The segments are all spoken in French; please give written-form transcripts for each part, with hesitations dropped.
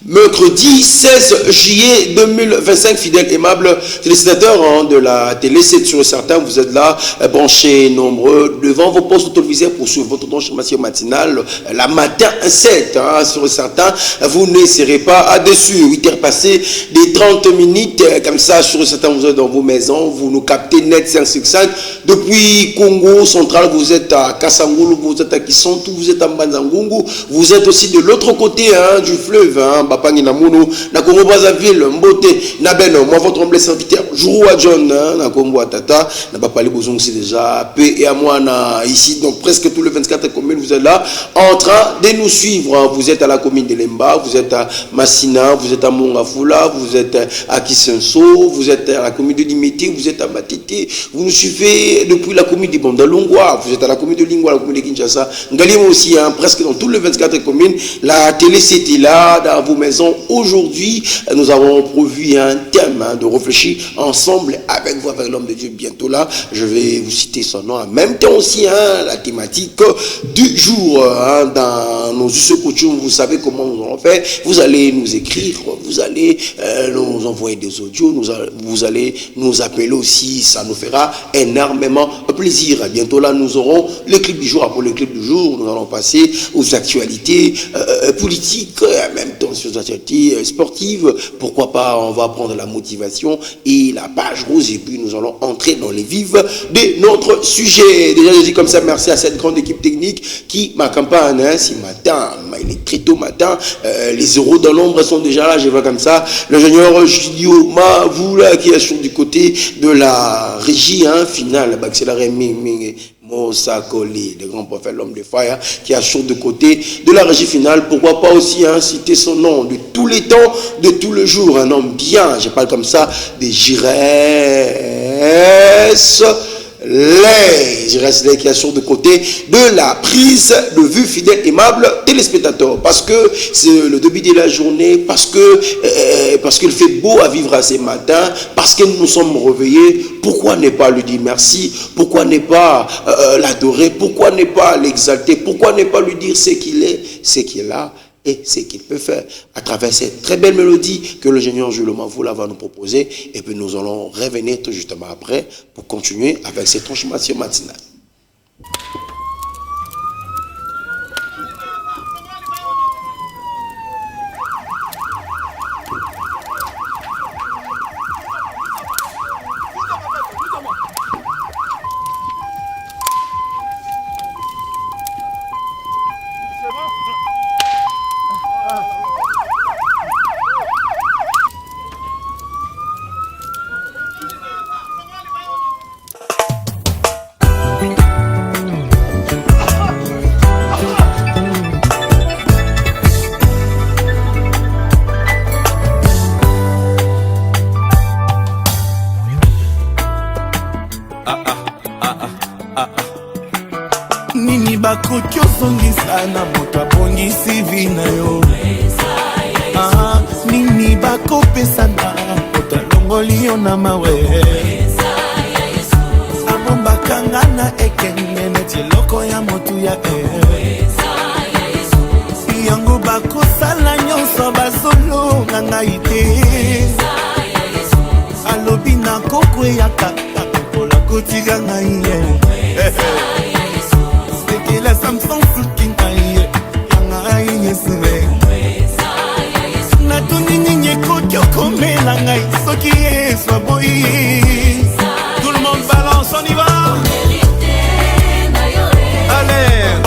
Mercredi 16 juillet 2025, fidèles aimables téléspectateurs de la télé, c'est sur certains, vous êtes là, branchés nombreux devant vos postes télévisés pour suivre votre transformation matinale, la matin 7, sur certains, vous ne serez pas déçus. 8 heures passées, des 30 minutes, comme ça, sur certains, vous êtes dans vos maisons, vous nous captez net 565, depuis Congo central, vous êtes à Kassangoulou, vous êtes à Kisontou, vous êtes à Mbanzangungu, vous êtes aussi de l'autre côté du fleuve, Bapangi Namuno, na Congo Brazzaville, Mbote, Nabeno, moi votre humble serviteur, Jourou John, na Congo Tata, na Bapali Bozong c'est déjà, peu et à moi, ici, donc presque tous les 24 communes, vous êtes là, en train de nous suivre. Vous êtes à la commune de Lemba, vous êtes à Massina, vous êtes à Mongafula, vous êtes à Kisenso, vous êtes à la commune de Limité, vous êtes à Matete, vous nous suivez depuis la commune de Bondalongwa, vous êtes à la commune de Lingwa, la commune de Kinshasa, Ngalima aussi, presque dans tous les 24 communes, la télé c'était là, dans vos maisons. Aujourd'hui, nous avons prévu un thème de réfléchir ensemble avec vous, avec l'homme de Dieu. Bientôt là, je vais vous citer son nom. En même temps aussi, la thématique du jour, dans nos us coutumes, vous savez comment nous allons faire. Vous allez nous écrire, vous allez nous envoyer des audios, vous allez nous appeler aussi, ça nous fera énormément plaisir. Bientôt là, nous aurons le clip du jour. Après le clip du jour, nous allons passer aux actualités politiques, en même temps sur les actualités sportives. Pourquoi pas, on va prendre la motivation et la page rose et puis nous allons entrer dans les vifs de notre sujet. Déjà, je dis comme ça, merci à cette grande équipe technique qui m'accompagne ce matin. Il est très tôt matin. Les zéros dans l'ombre sont déjà là, je vois comme ça. L'ingénieur Julio Mavoula qui est sur du côté de la régie finale, accéléré Mosa Koli, le grand prophète, l'homme de fire, qui assure de côté de la régie finale. Pourquoi pas aussi citer son nom de tous les temps, de tous les jours, un homme bien, je parle comme ça, des Giresse les qui assure de côté de la prise de vue, fidèle, aimable téléspectateur, parce que c'est le début de la journée, parce qu'il fait beau à vivre à ces matins, parce que nous nous sommes réveillés. Pourquoi ne pas lui dire merci? Pourquoi ne pas l'adorer? Pourquoi ne pas l'exalter? Pourquoi ne pas lui dire ce qu'il est, ce qu'il a et ce qu'il peut faire à travers cette très belle mélodie que le Seigneur Julio Mavoula va nous proposer, et puis nous allons revenir tout justement après pour continuer avec cette transformation matinale. Sana moto abongisi vina yo nini bako pesana moto alongoli yo na mawe abombakanga na ekenge neti eloko ya motu ya yango bakosala nyonso bazolonga ngai te alobi na kokweyaka akokola kotika ngai la Samsung fucking aye yanga yeswe na tuni nye kokyo komela ngai soki eswa boy tout le monde balance, on y va. Allez.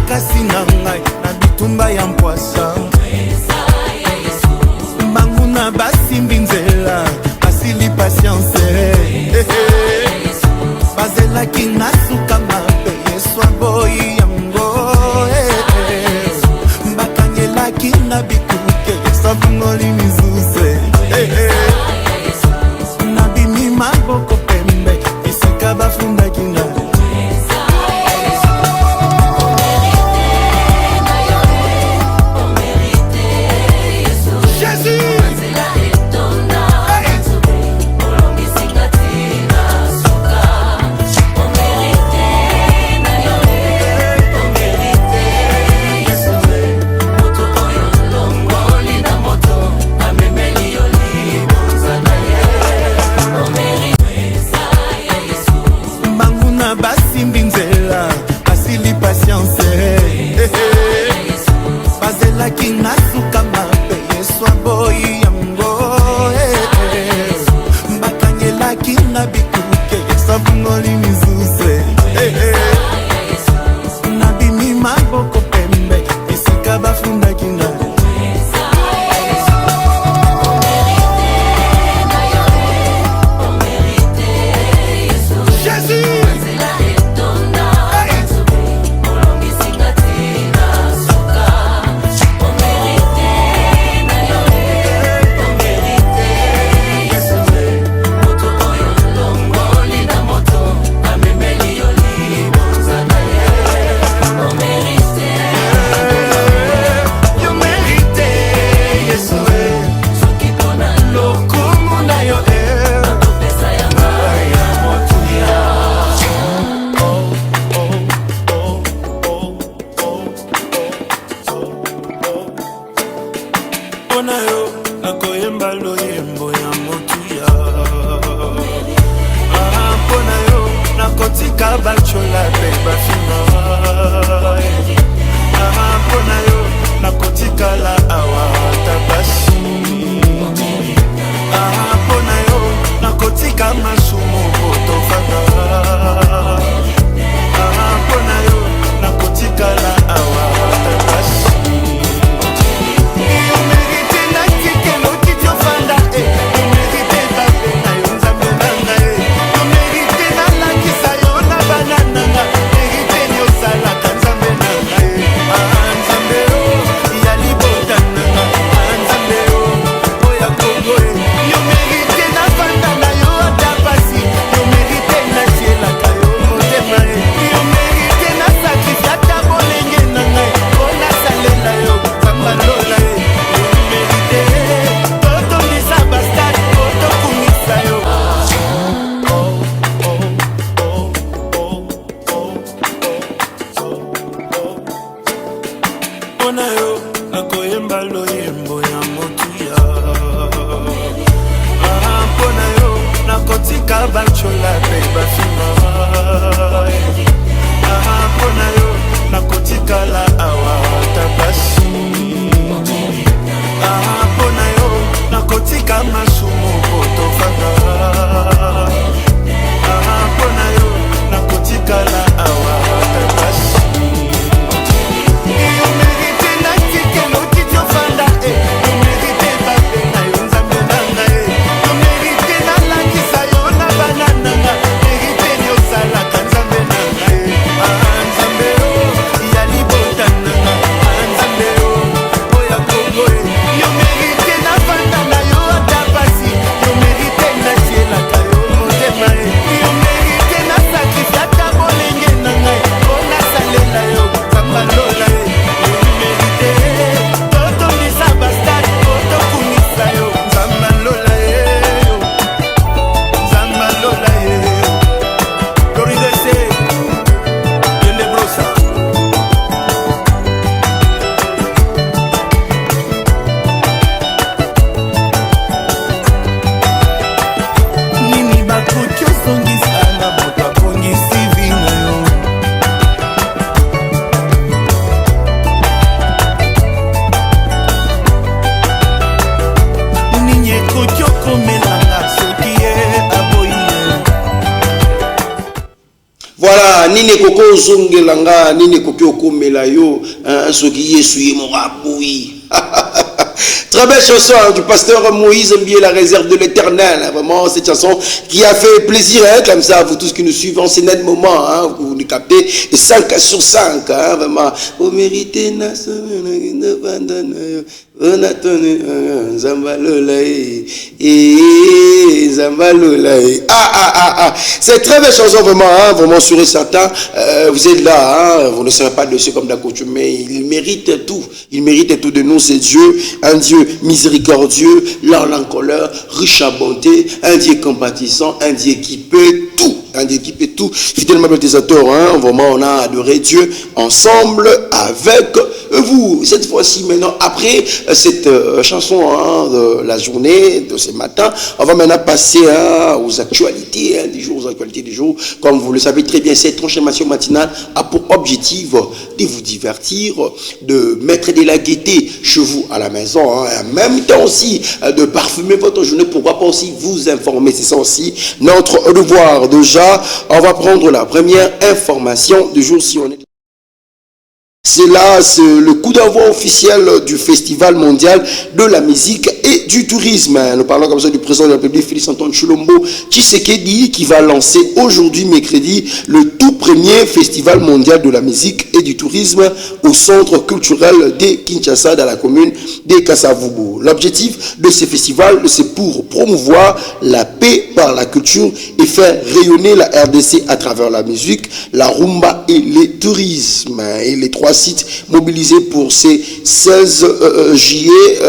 makasi na ngai na bitumba ya mpwasa mbanguna basimbi nzela asili patience bazelaki na suka mabe yesu aboyi yango bakangelaki na bikuke sabungoli mizuse nabimi maboko pembe isika bafundaki nga basimbi nzela asili patience bazelaki na suka mabe yesu aboyi yango bakangelaki na bikuke sabungoli mizuse nabimi maboko pembe isika bafundaki nga mpona yo nakoyemba loyembo ya motuya mpona yo nakotika bachola pe bafina mpona yo nakotikala awa tabasi mpona yo nakotika masumu botofaka mpona yo nakotikala awa tabasi mpona yo nakoyemba loyembo ya motuya mpona yo nakotika bachola pe bafina mpona yo nakotikala awa tabasi mpona yo nakotika masumu botofaka mpona yo nakotikala awa tabasi Nzambe na ngai koko zongelanga nini koki okomela yo soki yesu ye moraboui. Très belle chanson du pasteur Moïse Mbié, la réserve de l'éternel. Vraiment, cette chanson qui a fait plaisir, comme ça, à vous tous qui nous suivez en ces net moments, vous nous captez 5 sur 5, vraiment. Vous méritez, c'est très belle chanson, vraiment, vraiment sûr et certain. Vous êtes là, vous ne serez pas dessus comme d'accoutumé. Il mérite tout. Il mérite tout de nous, c'est Dieu, un Dieu miséricordieux, lent en colère, riche en bonté, un Dieu compatissant, un Dieu qui peut tout. Un Dieu qui peut tout. Fidèlement, utilisateur, vraiment, on a adoré Dieu ensemble avec vous. Cette fois-ci, maintenant, après cette chanson de la journée, de ce matin, on va maintenant passer aux actualités du jour, aux actualités du jour. Comme vous le savez très bien, cette transformation matinale a pour objectif de vous divertir, de mettre de la gaieté chez vous à la maison, et en même temps aussi de parfumer votre journée. Pourquoi pas aussi vous informer? C'est ça aussi notre devoir. Déjà, on va prendre la première information du jour si on est. C'est là, c'est le coup d'envoi officiel du Festival mondial de la musique et du tourisme. Nous parlons comme ça du président de la République, Félix-Antoine Tshilombo Tshisekedi, qui va lancer aujourd'hui, mercredi, le tout premier Festival mondial de la musique et du tourisme au centre culturel de Kinshasa, dans la commune de Kasavubu. L'objectif de ce festival, c'est pour promouvoir la paix par la culture et faire rayonner la RDC à travers la musique, la rumba et le tourisme. Et les trois sites mobilisés pour ces 16 juillet,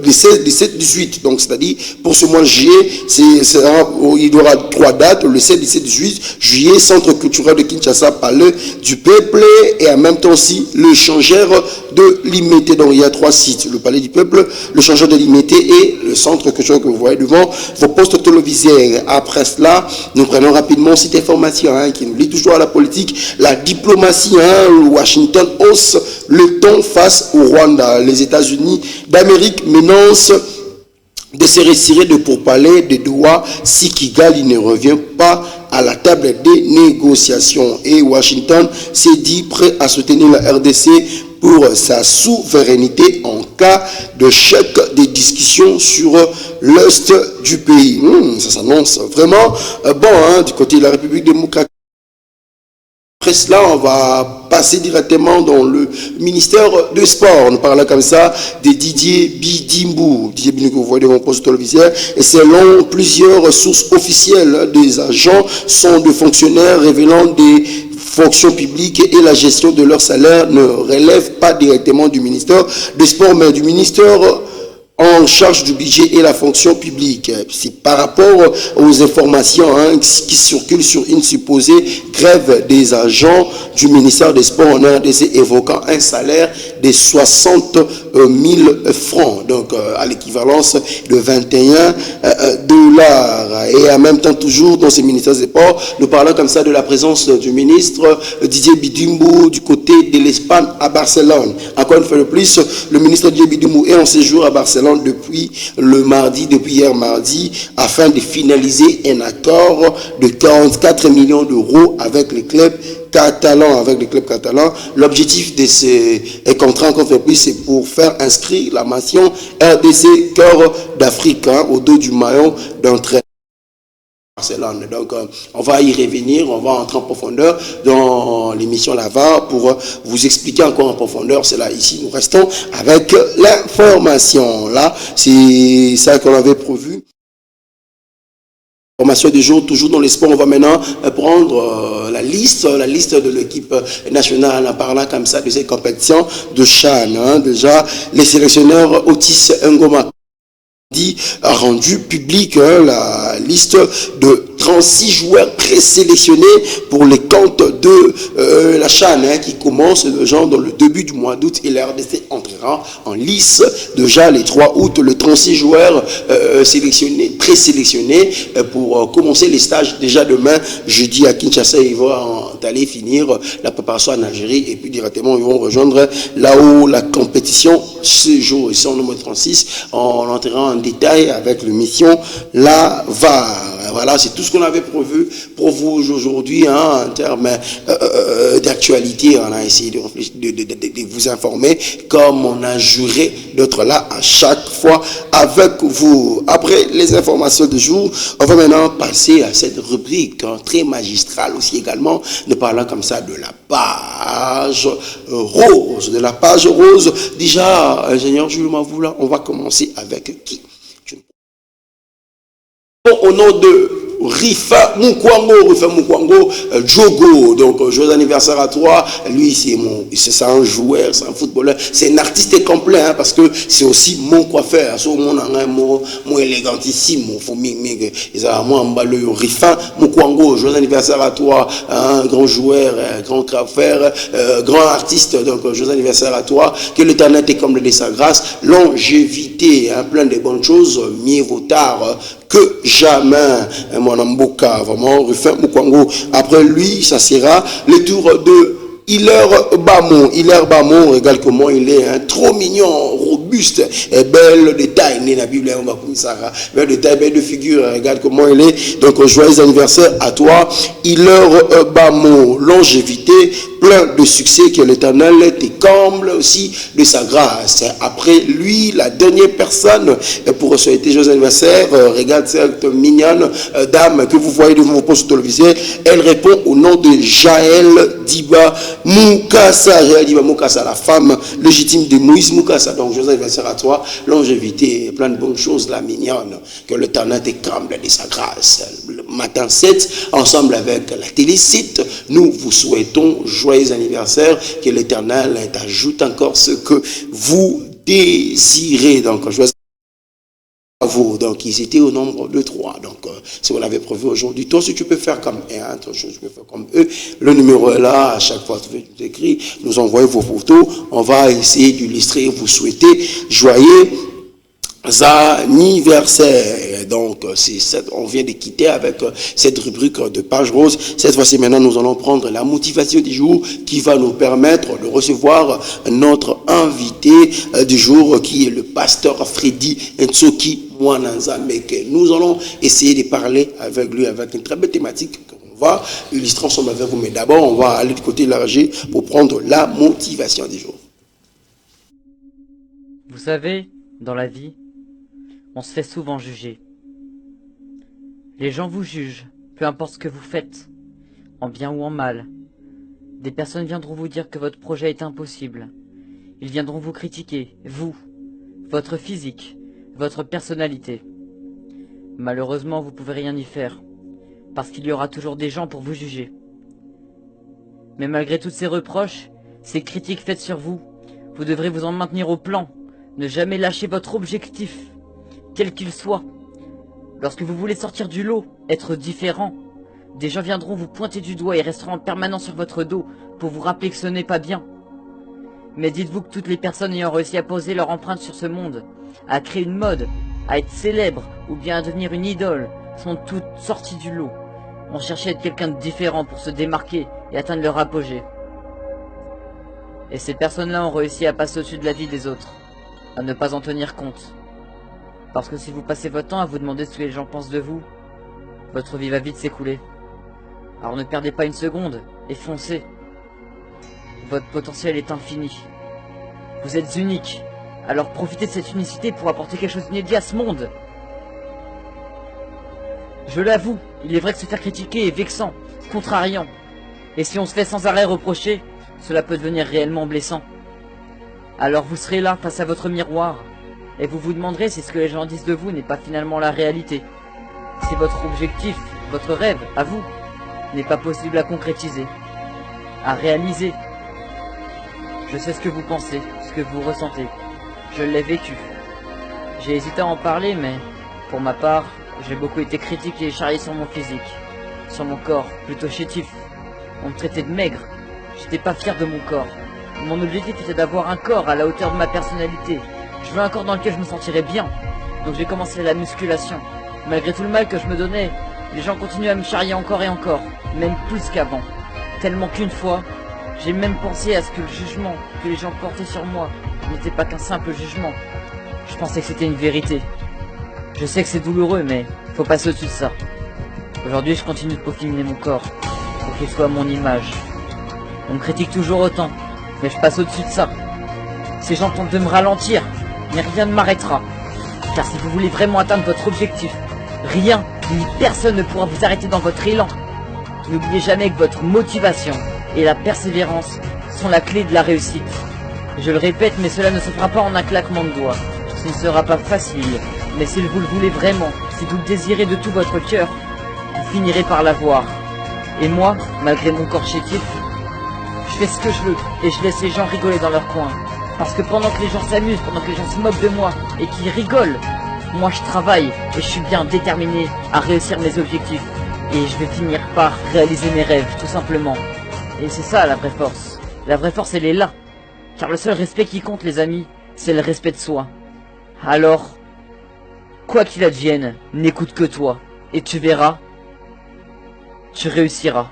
les 17, 18. Donc, c'est-à-dire, pour ce mois de juillet, il y aura 3 dates, le 7, 17, 18 juillet, centre culturel de Kinshasa, palais du peuple, et en même temps aussi le changeur de Limité. Donc, il y a 3 sites, le palais du peuple, le changeur de Limité et le centre culturel que vous voyez devant vos postes télévisés. Après cela, nous prenons rapidement cette information qui nous lie toujours à la politique, la diplomatie. Washington hausse le ton face au Rwanda. Les États-Unis d'Amérique menacent de se retirer de pourparlers de Doha si Kigali ne revient pas à la table des négociations. Et Washington s'est dit prêt à soutenir la RDC pour sa souveraineté en cas de chèque des discussions sur l'est du pays. Ça s'annonce vraiment bon du côté de la République démocratique. Après cela, on va passer directement dans le ministère de Sport. Nous parlons comme ça de Didier Bidimbu. Didier Bidimbu, vous voyez mon poste téléviseur. Et selon plusieurs sources officielles, des agents sont des fonctionnaires révélant des fonctions publiques et la gestion de leur salaire ne relève pas directement du ministère des Sports, mais du ministère en charge du budget et la fonction publique. C'est par rapport aux informations qui circulent sur une supposée grève des agents du ministère des Sports en RDC évoquant un salaire de 60 000 francs, donc à l'équivalence de 21 $. Et en même temps, toujours dans ce ministère des Sports, nous parlons comme ça de la présence du ministre Didier Bidimbu du côté de l'Espagne à Barcelone. Encore une fois de plus, le ministre Didier Bidimbu est en séjour à Barcelone depuis hier mardi, afin de finaliser un accord de 44 millions d'euros avec les clubs catalans. L'objectif de ces contrats, encore une fois, c'est pour faire inscrire la nation RDC cœur d'Afrique au dos du maillon d'entraînement. Barcelone. Donc, on va y revenir, on va entrer en profondeur dans l'émission Lava pour vous expliquer encore en profondeur cela. Ici, nous restons avec l'information. Là, c'est ça qu'on avait prévu. Formation du jour, toujours dans les sports. On va maintenant prendre la liste de l'équipe nationale en parlant comme ça de ces compétitions de CHAN. Déjà, les sélectionneurs Otis Ngoma a rendu public la liste de 36 joueurs présélectionnés pour les comptes de la CHAN qui commence déjà dans le début du mois d'août, et la RDC entrera en lice déjà les 3 août. Le 36 joueurs présélectionnés pour commencer les stages déjà demain jeudi à Kinshasa. Ils vont aller finir la préparation en Algérie et puis directement ils vont rejoindre là-haut la compétition ce jour. Ici en numéro 36, on entrera en détail avec l'émission La VAR. Voilà, c'est tout ce qu'on avait prévu pour vous aujourd'hui, hein, en termes d'actualité. On a essayé de vous informer comme on a juré d'être là à chaque fois avec vous. Après les informations du jour, on va maintenant passer à cette rubrique hein, très magistrale aussi également, de parlant comme ça de la page rose. De la page rose, déjà, ingénieur Jules Mavoula, on va commencer avec qui? Au nom de Rifa Mukwango, Djogo, donc joyeux anniversaire à toi. Lui, c'est un joueur, c'est un footballeur, c'est un artiste complet, hein, parce que c'est aussi mon coiffeur, c'est mon élégantissime, Rifa Mukwango, joyeux anniversaire à toi, un grand joueur, grand coiffeur, grand artiste, donc joyeux anniversaire à toi, que l'Éternel te comble de sa grâce, longévité, hein, plein de bonnes choses, mieux vaut tard que jamais, mon amboka, vraiment, Rufin Mukwango. Après lui, ça sera le tour de Hilaire Bamon, regarde comment il est, hein, trop mignon, robuste, et belle de taille, né la Bible, on va comme ça, belle de taille, belle de figure, regarde comment il est. Donc, joyeux anniversaire à toi, Hilaire Bamon, longévité, plein de succès, que l'Éternel te comble aussi de sa grâce. Après lui, la dernière personne pour souhaiter joyeux anniversaire, regarde cette mignonne dame que vous voyez devant vos postes télévisés, elle répond au nom de Jaël Diba Mukasa, la femme légitime de Moïse Mukasa. Donc, joyeux anniversaire à toi, longévité, plein de bonnes choses, la mignonne, que l'Éternel te comble de sa grâce. Le matin 7, ensemble avec la télé 7, nous vous souhaitons joyeux anniversaire, que l'Éternel t'ajoute encore ce que vous désirez. Donc, joyeux à vous. Donc, ils étaient au nombre de 3. Donc, si on l'avait prévu aujourd'hui, toi aussi tu peux faire comme un, toi aussi tu peux faire comme eux. Le numéro est là, à chaque fois tu écris, nous envoyez vos photos, on va essayer d'illustrer, vous souhaiter joyeux anniversaire. Donc, on vient de quitter avec cette rubrique de page rose. Cette fois-ci, maintenant, nous allons prendre la motivation du jour qui va nous permettre de recevoir notre invité du jour, qui est le pasteur Freddy Nsoki Mwananzameke. Nous allons essayer de parler avec lui avec une très belle thématique. On va illustrer ensemble avec vous, mais d'abord, on va aller du côté de la régie pour prendre la motivation du jour. Vous savez, dans la vie, on se fait souvent juger. Les gens vous jugent, peu importe ce que vous faites, en bien ou en mal. Des personnes viendront vous dire que votre projet est impossible. Ils viendront vous critiquer, vous, votre physique, votre personnalité. Malheureusement, vous ne pouvez rien y faire, parce qu'il y aura toujours des gens pour vous juger. Mais malgré toutes ces reproches, ces critiques faites sur vous, vous devrez vous en maintenir au plan, ne jamais lâcher votre objectif, quel qu'il soit. Lorsque vous voulez sortir du lot, être différent, des gens viendront vous pointer du doigt et resteront en permanence sur votre dos pour vous rappeler que ce n'est pas bien. Mais dites-vous que toutes les personnes ayant réussi à poser leur empreinte sur ce monde, à créer une mode, à être célèbre ou bien à devenir une idole, sont toutes sorties du lot. On cherchait à être quelqu'un de différent pour se démarquer et atteindre leur apogée. Et ces personnes-là ont réussi à passer au-dessus de la vie des autres, à ne pas en tenir compte. Parce que si vous passez votre temps à vous demander ce que les gens pensent de vous, votre vie va vite s'écouler. Alors ne perdez pas une seconde et foncez. Votre potentiel est infini. Vous êtes unique, alors profitez de cette unicité pour apporter quelque chose d'inédit à ce monde. Je l'avoue, il est vrai que se faire critiquer est vexant, contrariant. Et si on se fait sans arrêt reprocher, cela peut devenir réellement blessant. Alors vous serez là face à votre miroir, et vous vous demanderez si ce que les gens disent de vous n'est pas finalement la réalité. Si votre objectif, votre rêve, à vous, n'est pas possible à concrétiser, à réaliser. Je sais ce que vous pensez, ce que vous ressentez. Je l'ai vécu. J'ai hésité à en parler, mais pour ma part, j'ai beaucoup été critiqué et charrié sur mon physique, sur mon corps, plutôt chétif. On me traitait de maigre. J'étais pas fier de mon corps. Mon objectif était d'avoir un corps à la hauteur de ma personnalité. Je veux un corps dans lequel je me sentirais bien. Donc j'ai commencé la musculation. Malgré tout le mal que je me donnais, les gens continuaient à me charrier encore et encore, même plus qu'avant. Tellement qu'une fois, j'ai même pensé à ce que le jugement que les gens portaient sur moi n'était pas qu'un simple jugement. Je pensais que c'était une vérité. Je sais que c'est douloureux, mais faut passer au-dessus de ça. Aujourd'hui, je continue de peaufiner mon corps pour qu'il soit à mon image. On me critique toujours autant, mais je passe au-dessus de ça. Ces gens tentent de me ralentir, mais rien ne m'arrêtera. Car si vous voulez vraiment atteindre votre objectif, rien ni personne ne pourra vous arrêter dans votre élan. N'oubliez jamais que votre motivation et la persévérance sont la clé de la réussite. Je le répète, mais cela ne se fera pas en un claquement de doigts. Ce ne sera pas facile, mais si vous le voulez vraiment, si vous le désirez de tout votre cœur, vous finirez par l'avoir. Et moi, malgré mon corps chétif, je fais ce que je veux et je laisse les gens rigoler dans leur coin. Parce que pendant que les gens s'amusent, pendant que les gens se moquent de moi et qu'ils rigolent, moi je travaille et je suis bien déterminé à réussir mes objectifs. Et je vais finir par réaliser mes rêves, tout simplement. Et c'est ça la vraie force. La vraie force, elle est là. Car le seul respect qui compte, les amis, c'est le respect de soi. Alors, quoi qu'il advienne, n'écoute que toi. Et tu verras, tu réussiras.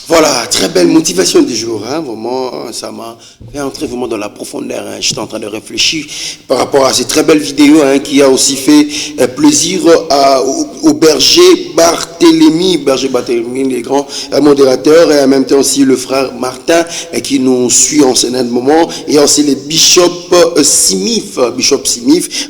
Voilà, très belle motivation du jour, hein, vraiment, ça m'a fait entrer vraiment dans la profondeur, hein. J'étais en train de réfléchir par rapport à ces très belles vidéos, hein, qui a aussi fait plaisir au berger Barthélemy, les grands modérateurs, et en même temps aussi le frère Martin, qui nous suit en ce moment, et aussi les Bishop Simif,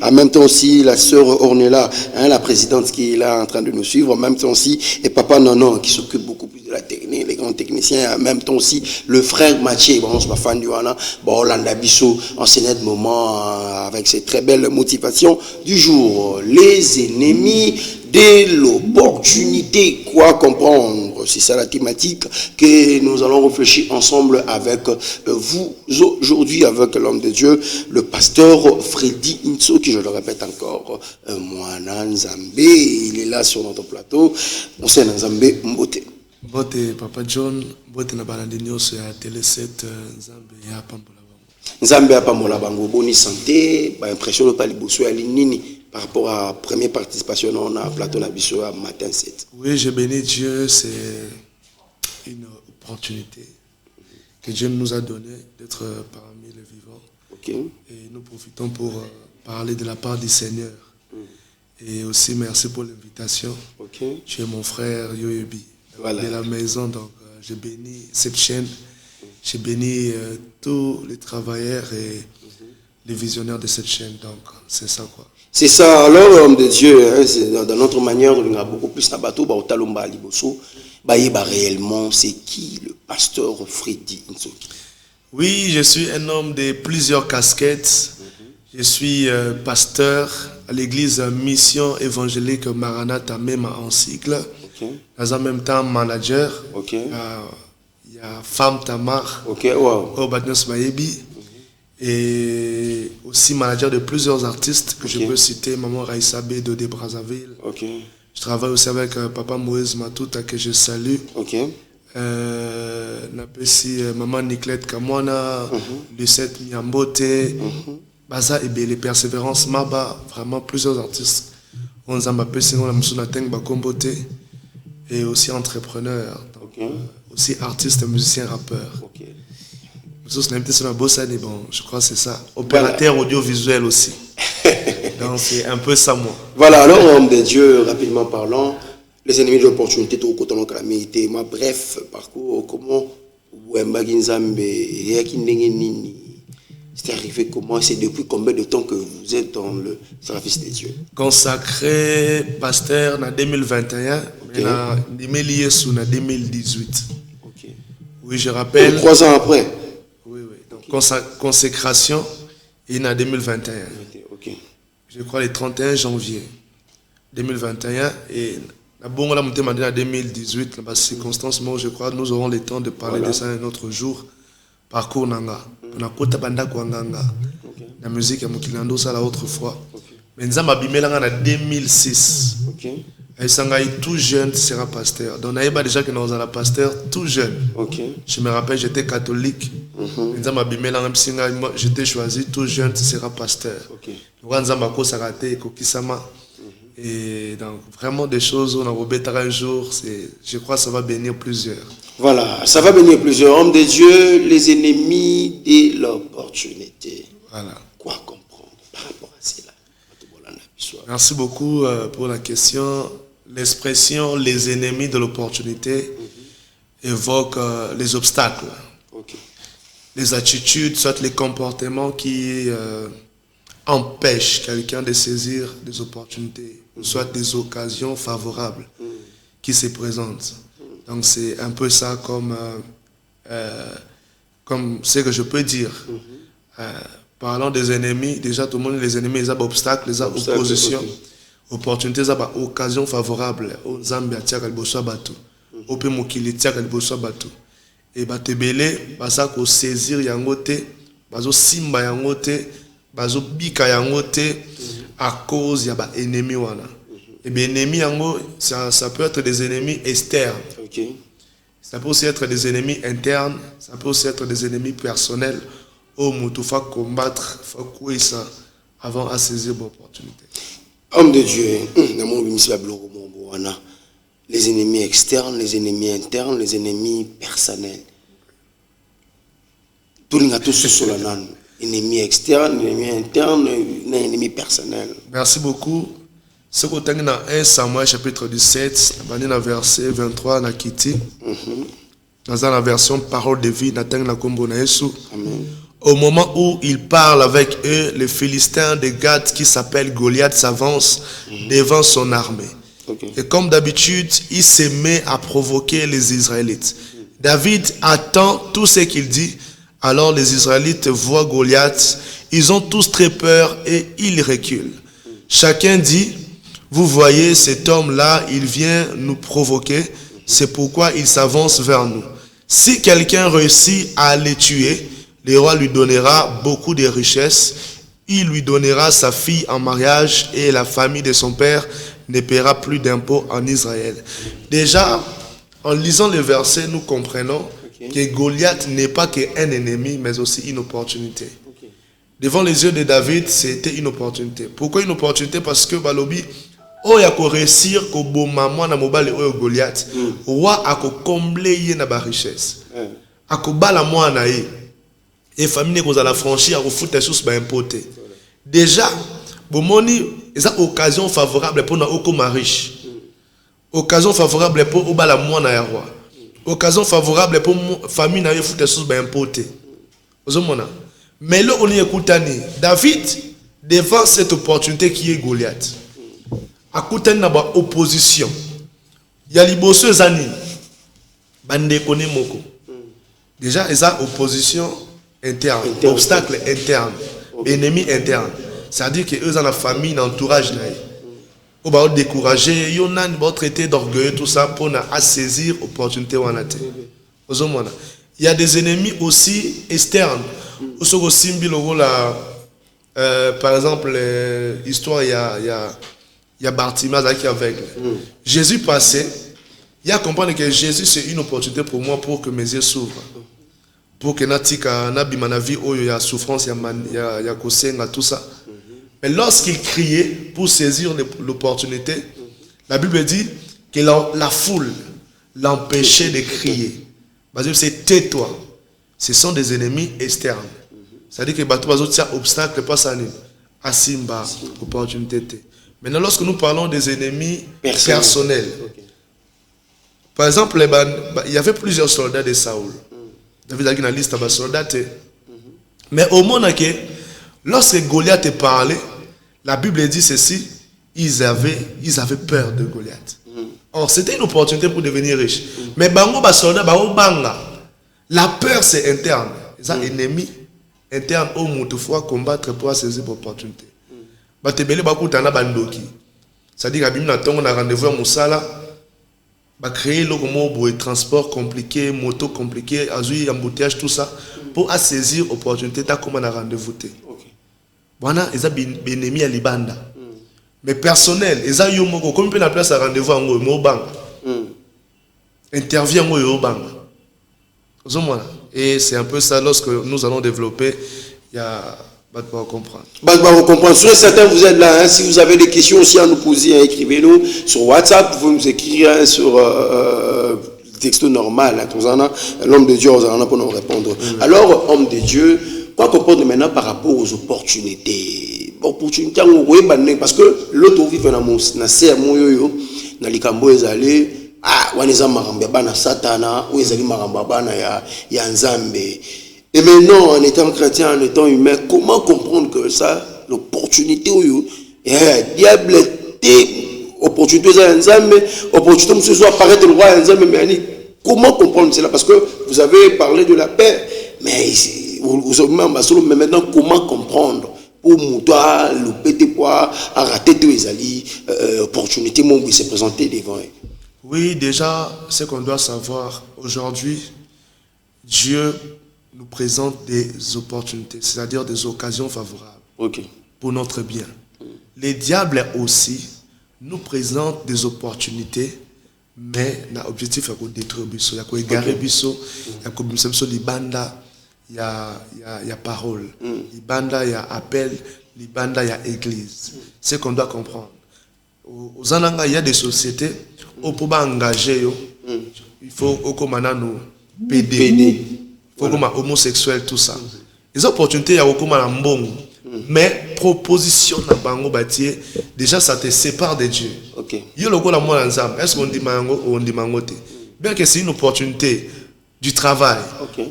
en même temps aussi la sœur Ornella, hein, la présidente qui est là en train de nous suivre, en même temps aussi, et Papa Nono, qui s'occupe beaucoup plus de la technique, les grands techniciens, en même temps aussi le frère Mathieu, bon, c'est pas fan du Wana, bon, Landabiso, en ce moment, avec ces très belles motivations du jour. Les ennemis de l'opportunité, quoi comprendre, c'est ça la thématique que nous allons réfléchir ensemble avec vous aujourd'hui, avec l'homme de Dieu, le pasteur Freddy Inso, qui, je le répète encore, Moana Nzambe, il est là sur notre plateau, on sait Nzambe Mbote. Mbote Papa John, Mbote na balandi nyonso ya Télé 7 Nzambe ya pambola bango. Nzambe ya pambola bango, bonne santé, ba impression de paliboso ya linini par rapport à la première participation on a plateau na biso à matin 7. Oui, je bénis Dieu, c'est une opportunité que Dieu nous a donné d'être parmi les vivants. Okay. Et nous profitons pour parler de la part du Seigneur. Et aussi merci pour l'invitation. Okay. Tu es mon frère Yoyobi. Voilà. De la maison, donc je bénis cette chaîne, je bénis tous les travailleurs et les visionnaires de cette chaîne, donc c'est ça quoi. C'est ça, alors l'homme de Dieu, hein, c'est dans notre manière de nous beaucoup plus nabato, ba otalomba liboso, ba yeba réellement c'est qui le pasteur Freddy Insoki. Oui, je suis un homme de plusieurs casquettes. Je suis pasteur à l'église Mission Évangélique Maranatha, même en cycle. Dans en même temps manager, il y a Femme Tamar, au Batnos Mayebi, et aussi manager de plusieurs artistes que je peux citer, Maman Raissa B de Brazzaville. Je travaille aussi avec Papa Moïse Matuta que je salue. Maman Niclette Kamwana, Lucette Miambote, Baza et les Persévérances Maba, vraiment plusieurs artistes. On a et aussi entrepreneur, donc, aussi artiste, musicien, rappeur. Bon, je crois que c'est ça. Opérateur audiovisuel aussi. Donc c'est un peu ça moi. Voilà, alors homme de Dieu, rapidement parlant, les ennemis de l'opportunité, tout côté de calamité, moi bref, parcours, comment c'est arrivé comment, c'est depuis combien de temps que vous êtes dans le service des dieux? Consacré pasteur en 2021, mais en 2018. Oui, je rappelle. 3 ans après. Oui. Donc consécration en 2021. Je crois le 31 janvier 2021 et la bonne la montée en 2018. Dans ces circonstances, moi je crois que nous aurons le temps de parler de ça un autre jour. Parcours nanga. On a kota banda kwanganga. La musique à Mukilando ça la autre fois. Mais nous avons abîmé en 2006. Et Sangaï tout jeune sera pasteur. Donc on a déjà que nous avons pasteur tout jeune. Je me rappelle j'étais catholique. Nous avons abîmé j'étais choisi tout jeune sera pasteur. Et donc, vraiment des choses, on a rebêté un jour, je crois que ça va bénir plusieurs. Voilà, ça va bénir plusieurs hommes de Dieu, les ennemis de l'opportunité. Voilà. Quoi comprendre par rapport à cela? Merci beaucoup pour la question. L'expression les ennemis de l'opportunité évoque les obstacles, les attitudes, soit les comportements qui empêchent quelqu'un de saisir des opportunités, soit des occasions favorables qui se présentent. Donc c'est un peu ça comme ce que je peux dire. Parlant des ennemis, déjà tout le monde, les ennemis, ils ont des obstacles, ils ont des oppositions, opportunités, ils ont des occasions favorables. Aux Zambia, il y a des bateaux. Au pays Mokili, il y a des bateaux. Et batebele, basa ko saisir yangote, baso simba yangote, baso bika yangote à cause ya ba ennemi wana. Et bien ennemis yango, ça peut être des ennemis externes. Ça peut aussi être des ennemis internes, ça peut aussi être des ennemis personnels. Oh, il faut combattre, il faut courir ça avant à saisir l'opportunité. Homme de Dieu, les ennemis externes, les ennemis internes, les ennemis personnels. Tout le monde sur la nan. Ennemis externes, ennemis internes, ennemis personnels. Merci beaucoup. Ce que tu as dans 1 Samuel chapitre 17, dans le verset 23, dans Kiti, dans la version parole de vie, dans la combo na Yesu. Amen. Au moment où il parle avec eux, le Philistin de Gath qui s'appelle Goliath s'avance devant son armée. Et comme d'habitude, il se met à provoquer les Israélites. David attend tout ce qu'il dit. Alors les Israélites voient Goliath. Ils ont tous très peur et ils reculent. Chacun dit, vous voyez cet homme-là, il vient nous provoquer. C'est pourquoi il s'avance vers nous. Si quelqu'un réussit à les tuer, le roi lui donnera beaucoup de richesses. Il lui donnera sa fille en mariage et la famille de son père ne paiera plus d'impôts en Israël. Déjà, en lisant le verset, nous comprenons que Goliath n'est pas qu'un ennemi, mais aussi une opportunité. Devant les yeux de David, c'était une opportunité. Pourquoi une opportunité? Parce que Balobi, oh ya ko réussir ko boma mwana mobali oyo Goliath, roi a ko combler ye na ba richesse. A ko bala mwana ye. Et famille qu'on a la franchir à foutre sous ba impoté. Déjà, bomoni, eza occasion favorable pour na okoma riche. Occasion favorable pour obala mwana ya roi. Occasion favorable pour famille na ye foutre sous ba impoté. Ozomona. Mais là on y écoutani, David devant cette opportunité qui est Goliath. Akutani na ba opposition. Ya liboso zani. Bande kone moko. Déjà eza opposition interne, obstacle interne, ennemi interne. C'est-à-dire que eux dans la famille, dans l'entourage, on va décourager, ils vont traiter d'orgueilleux, tout ça, pour saisir l'opportunité. Il y a des ennemis aussi externes. Par exemple, l'histoire, il y a Bartimaeus qui est aveugle. Jésus passait, il a compris que Jésus c'est une opportunité pour moi pour que mes yeux s'ouvrent. Pour que na vie où il y a souffrance, il y a kosenga, tout ça. Mais lorsqu'il criait pour saisir l'opportunité, la Bible dit que la foule l'empêchait de crier. C'est tais-toi. Ce sont des ennemis externes. C'est-à-dire que les obstacles pas ça à Simba, opportunité. Maintenant, lorsque nous parlons des ennemis personnels, par exemple, il y avait plusieurs soldats de Saoul. David a une liste de soldats. Mais au moment que, lorsque Goliath parlait, la Bible dit ceci, ils avaient peur de Goliath. Or, c'était une opportunité pour devenir riche. Mais bango ba soldat ba banga. La peur c'est interne. Les ennemis internes au monde fois combattre pour saisir l'opportunité. Ba tebele ba kutana bandoki. C'est-à-dire que bimna tongo na rendez-vous à Moussala. Bah créer le transport compliqué, moto compliqué, azui embouteillage tout ça pour saisir opportunité ta comme on a rendez-vous. Voilà, ils ont ennemi à Libanda. Mais personnel, ils ont eu moko comme la place à rendez-vous en mo bang. Intervient au bang. Et c'est un peu ça lorsque nous allons développer, il y a Bah, tu vas comprendre. Bah, vous comprendre. Sur certains, vous êtes là. Hein. Si vous avez des questions aussi à nous poser, hein, écrivez-nous sur WhatsApp. Vous pouvez nous écrire hein, sur texto normal. Hein, l'homme de Dieu, on a pour nous répondre. Alors, homme de Dieu, quoi comprendre maintenant par rapport aux opportunités? Opportunités, parce que l'autre vit dans mon sermon, dans les cambo, ils ah, waneza maramba bana satana, ou ils allaient maramba bana ya nzambe. Et maintenant, en étant chrétien, en étant humain, comment comprendre que ça, l'opportunité où diable opportunité ça nzambe, opportunité monsieur soit apparaître le roi nzambe, mais comment comprendre cela? Parce que vous avez parlé de la paix, mais mais maintenant comment comprendre? Pour moi, le pété poids, à rater tous les alliés, opportunité, mon se présenter devant. Oui, déjà, ce qu'on doit savoir, aujourd'hui, Dieu nous présente des opportunités, c'est-à-dire des occasions favorables pour notre bien. Les diables aussi nous présentent des opportunités, mais l'objectif est de détruire Bisso, il y a égarer Bisso, il y a comme libanda, il y a parole, libanda, il y a appel, libanda, il y a église. C'est ce qu'on doit comprendre. Aux Ananga, il y a des sociétés où pour engager, il faut nous PD, il faut comme homosexuel, tout ça. Les opportunités, il y a comme un bon, mais proposition na bango bâtir, déjà ça te sépare de Dieu. Il y a le coup la moi ensemble. Est-ce qu'on dit mango ou on dit mangote? Bien que c'est une opportunité du travail,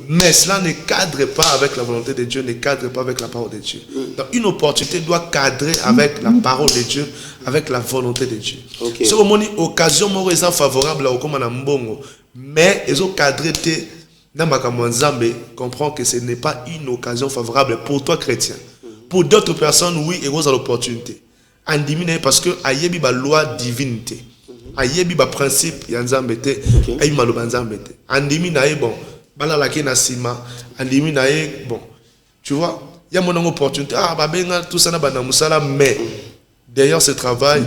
mais cela ne cadre pas avec la volonté de Dieu, ne cadre pas avec la parole de Dieu. Donc une opportunité doit cadrer avec la parole de Dieu, avec la volonté de Dieu. Si on a une occasion favorable à Okoma Mbongo, mais ils ont cadré comprend que ce n'est pas une occasion favorable pour toi chrétien. Pour d'autres personnes, oui, ils ont l'opportunité. Parce que ayebi ba loi divinité. Ayebi ba principe yanzambete, ayebi maloba nzambete. Andimi na bon, bala la ke na sima, andimi na bon. Tu vois, il y a mon opportunité. Ah, bah benga tout ça na bana musala, mais derrière ce travail,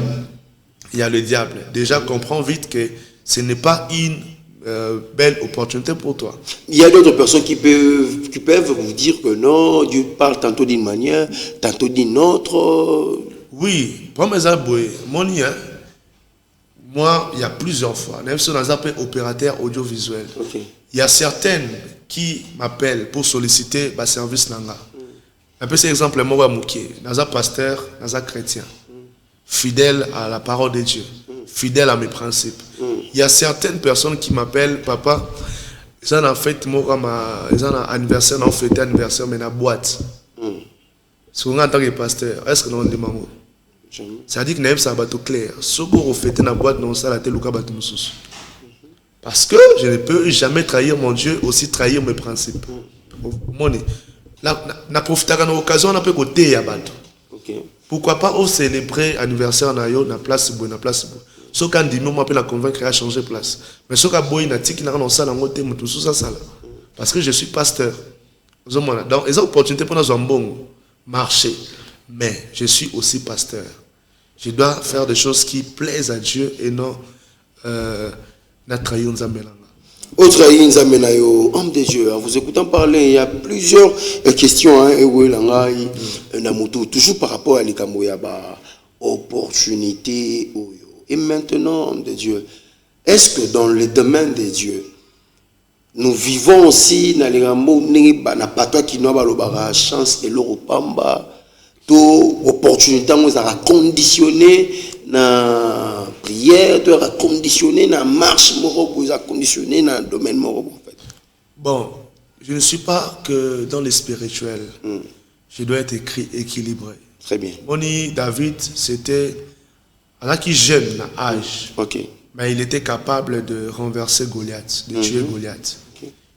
il y a le diable. Déjà, comprends vite que ce n'est pas une belle opportunité pour toi. Il y a d'autres personnes qui peuvent vous dire que non, Dieu parle tantôt d'une manière, tantôt d'une autre. Oui, pour mes aboués, moi, il y a plusieurs fois, même si on a appelé opérateur audiovisuel, il y a certaines qui m'appellent pour solliciter ma service nanga. Un peu c'est exemple, moi, Naza pasteur, Naza chrétien, fidèle à la parole de Dieu, fidèle à mes principes. Il y a certaines personnes qui m'appellent, papa, ils ont fait ils ont anniversaire, ils ont fêté anniversaire, mais dans la boîte. Si on en tant que pasteur, est-ce que nous demandons? C'est-à-dire que nous avons un clair. Si on fête dans la boîte, nous avons un parce que je ne peux jamais trahir mon Dieu, aussi trahir mes principes. Na profiter de l'occasion, on a peut côté à bateau. Pourquoi pas célébrer l'anniversaire na place bonne, na place bonne. Ce qu'on dit, nous m'appelle à convaincre à changer de place. Mais ce qu'on boit, il n'a salle en côté, tout ça. Parce que je suis pasteur. Donc, les opportunités pour nous un bon marché. Mais je suis aussi pasteur. Je dois faire des choses qui plaisent à Dieu et non na trahir Nzambelanga. Autre homme de Dieu, en vous écoutant parler, il y a plusieurs questions. Toujours par rapport à l'Ikamoyaba, opportunité. Et maintenant, homme de Dieu, est-ce que dans le domaine de Dieu, nous vivons aussi dans les rameaux, n'a pas toi qui n'a pas la chance et l'Europamba, tout opportunité, nous a conditionné na prière, tu as conditionné na marche, tu as conditionné dans le domaine en fait. Bon, je ne suis pas que dans le spirituel. Je dois être équilibré. Très bien. Moni David, c'était alors qu'il jeune à âge, mais il était capable de renverser Goliath, de tuer Goliath.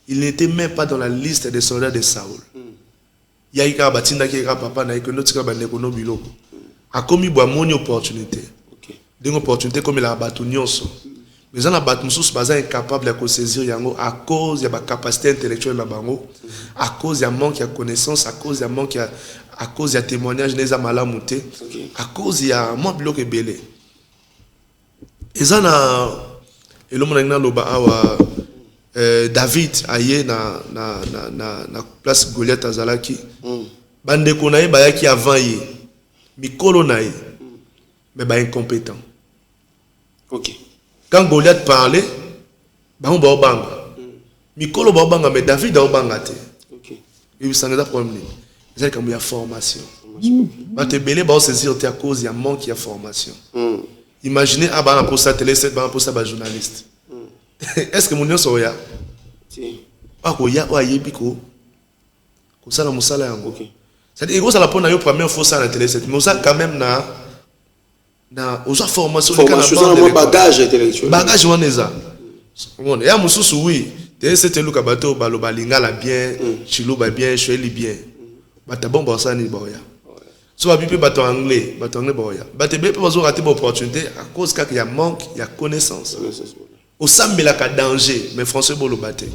Il n'était même pas dans la liste des soldats de Saoul. Il y a eu un batinda qui est papa, il y a eu un autre qui est bilo. A commis une opportunité. Une opportunité comme il a battu Nyonso. Mais on a battu Moussous, il est incapable de saisir yango à cause de la capacité intellectuelle de la bango, à cause de manque de connaissance, à cause de manque à cause de témoignage des amalamouté, à cause de moins bloqué belé. Et ça et l'homme n'a pas David aye na place Goliath azalaki bandeko na ye bayaki avant ye mikolo na ye mais incompétent. Ok. Quand Goliath parlait bango baobanga mikolo baobanga mais David baobanga te. Ok. Il s'en est problème. C'est comme il y a formation. Bato belé ba saisir te à cause il y a manque de formation. Imaginez ah ba pour ça télé 7 ba pour ça ba journaliste. Est-ce que mon nom soya? Si. Ah ko ya o ayebi ko sala musala yango. Ok. C'est-à-dire que ça la première fois ça la télé 7 mais ça quand même na aux formation un bagage intellectuel. Bagage waneza. On ya mususu oui. Télé 7 luka bato baloba lingala bien, chiluba bien, chweli bien. Bata bon ba ça ni boya. So babipe bato anglais boya. Bata be pas rater opportunité à cause qu'il y a manque, il y a connaissance. Au sambela ka danger mais français bolo baté.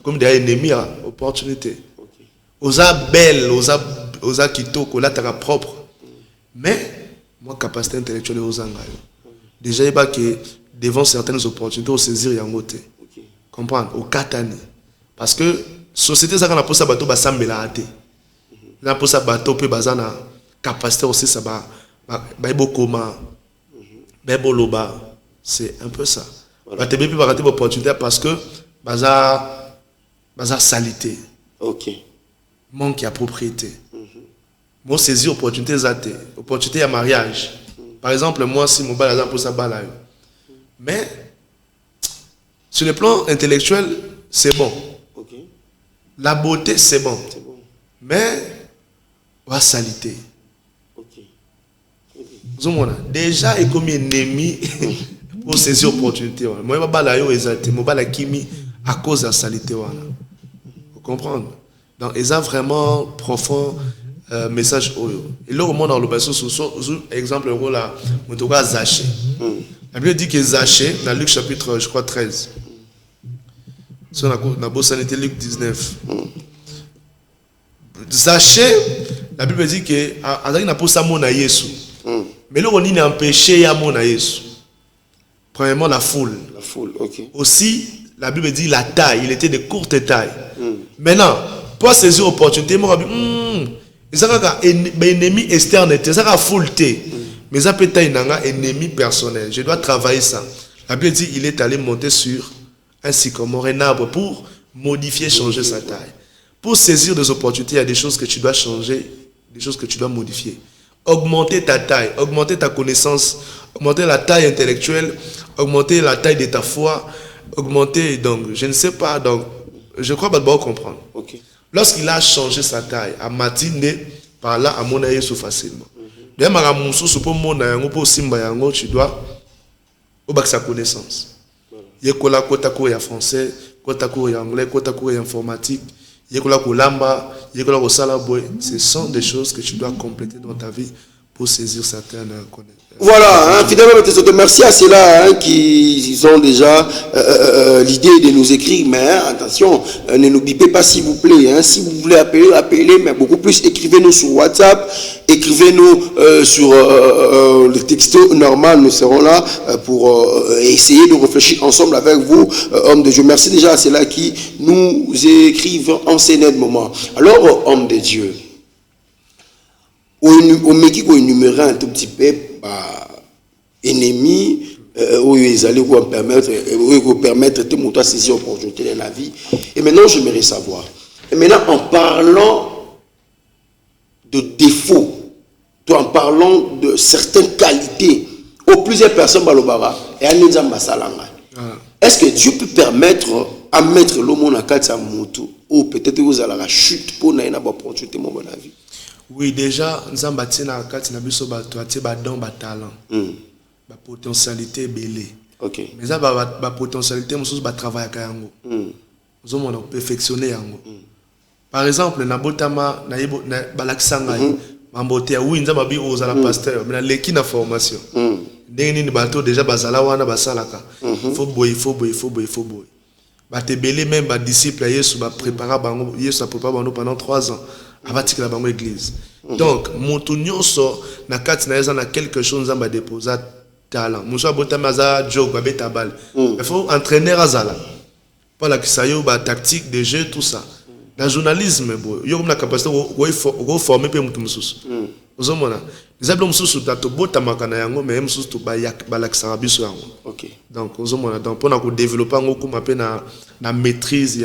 Comme des ennemis à opportunité. Osa belle, osa kitoko là ta propre. Mais moi capacité intellectuelle aux angayo. Déjà il va que devant certaines opportunités au saisir yangote. Comprendre au katani parce que société ça quand on a posé bateau ba sambela até. Na posé bateau pe bazana capacité aussi ça ba ibokoma. Beboloba, c'est un peu ça. Ba te bepi ba rater opportunité parce que baza salité. OK. Manque de propriété. Moi saisir opportunité zate, opportunité à mariage. Par exemple moi si mon balaza pour ça bala. Mais sur le plan intellectuel, c'est bon. Okay. La beauté, c'est bon. Bon. Mais, la salité. Okay. Déjà, il y a comme ennemi pour saisir l'opportunité. Moi, je vais à cause de la salité. Vous comprenez? Donc, il y a vraiment profond message. Et là, au monde, dans le exemple, on doit Zaché. La Bible dit que Zaché, dans Luc chapitre, je crois, 13. On a Luc 19. Zaché, la Bible dit que Azaki n'a pas ça mon Yesu. Mais là on est empêché à mon Yesu. Premièrement la foule. La foule, OK. Aussi la Bible dit la taille, il était de courte taille. Maintenant, pour saisir l'opportunité, moi il y a un ennemi externe, il y a une foule. Mais ça peut être un ennemi personnel. Je dois travailler ça. La Bible dit il est allé monter sur un sycomore, un arbre pour modifier, changer sa taille. Pour saisir des opportunités, il y a des choses que tu dois changer, des choses que tu dois modifier. Augmenter ta taille, augmenter ta connaissance, augmenter la taille intellectuelle, augmenter la taille de ta foi, augmenter, donc, je ne sais pas, donc, je crois que tu vas comprendre. OK. Lorsqu'il a changé sa taille, à matiner, par là, à mon aïe, facilement. D'ailleurs, tu dois avoir sa connaissance. Il y a quoi kota ko ya français, kota ko ya anglais, kota ko ya informatique, il y a quoi ko lamba, il y a quoi ko salaboy. Ce sont des choses que tu dois compléter dans ta vie pour saisir certaines connaissances. Voilà, hein, fidèlement, merci à ceux-là qui ont déjà l'idée de nous écrire, mais attention, ne nous bipez pas s'il vous plaît. Hein, si vous voulez appeler, appelez, mais beaucoup plus, écrivez-nous sur WhatsApp, écrivez-nous sur le texto normal, nous serons là pour essayer de réfléchir ensemble avec vous, hommes de Dieu. Merci déjà à ceux-là qui nous écrivent en ces moments. Alors, hommes de Dieu, au mec qui énumérer un tout petit peu ennemis où ils allaient vous permettre de monter à saisir l'opportunité de la vie. Et maintenant, j'aimerais savoir. Et maintenant, en parlant de défauts, en parlant de certaines qualités, où plusieurs personnes balobara et est-ce que Dieu peut permettre à mettre l'homme dans la moto ou peut-être vous allez la chute pour une opportunité dans la vie? Oui, déjà, nous avons bâti dans le talent, la potentialité belée. OK. Mais ça, la potentialité, nous avons travaillé avec nous avons perfectionné. Par exemple, dans Botama, oui, nous avons la pasteur, mais nous avons formation. Déjà, il faut boy. Même les disciples, ils ont préparé pendant 3 ans. Avatik la bango église. Donc, montunyoso na kati na na quelque chose à déposer talent. Musa botamaza jog ba betabal. Il faut entraîner azala. Pas la kisayo ba tactique de jeu tout ça. Dans le journalisme, il y a une capacité de former les gens. Vous avez des gens qui sont mais donc, pour développer la maîtrise, il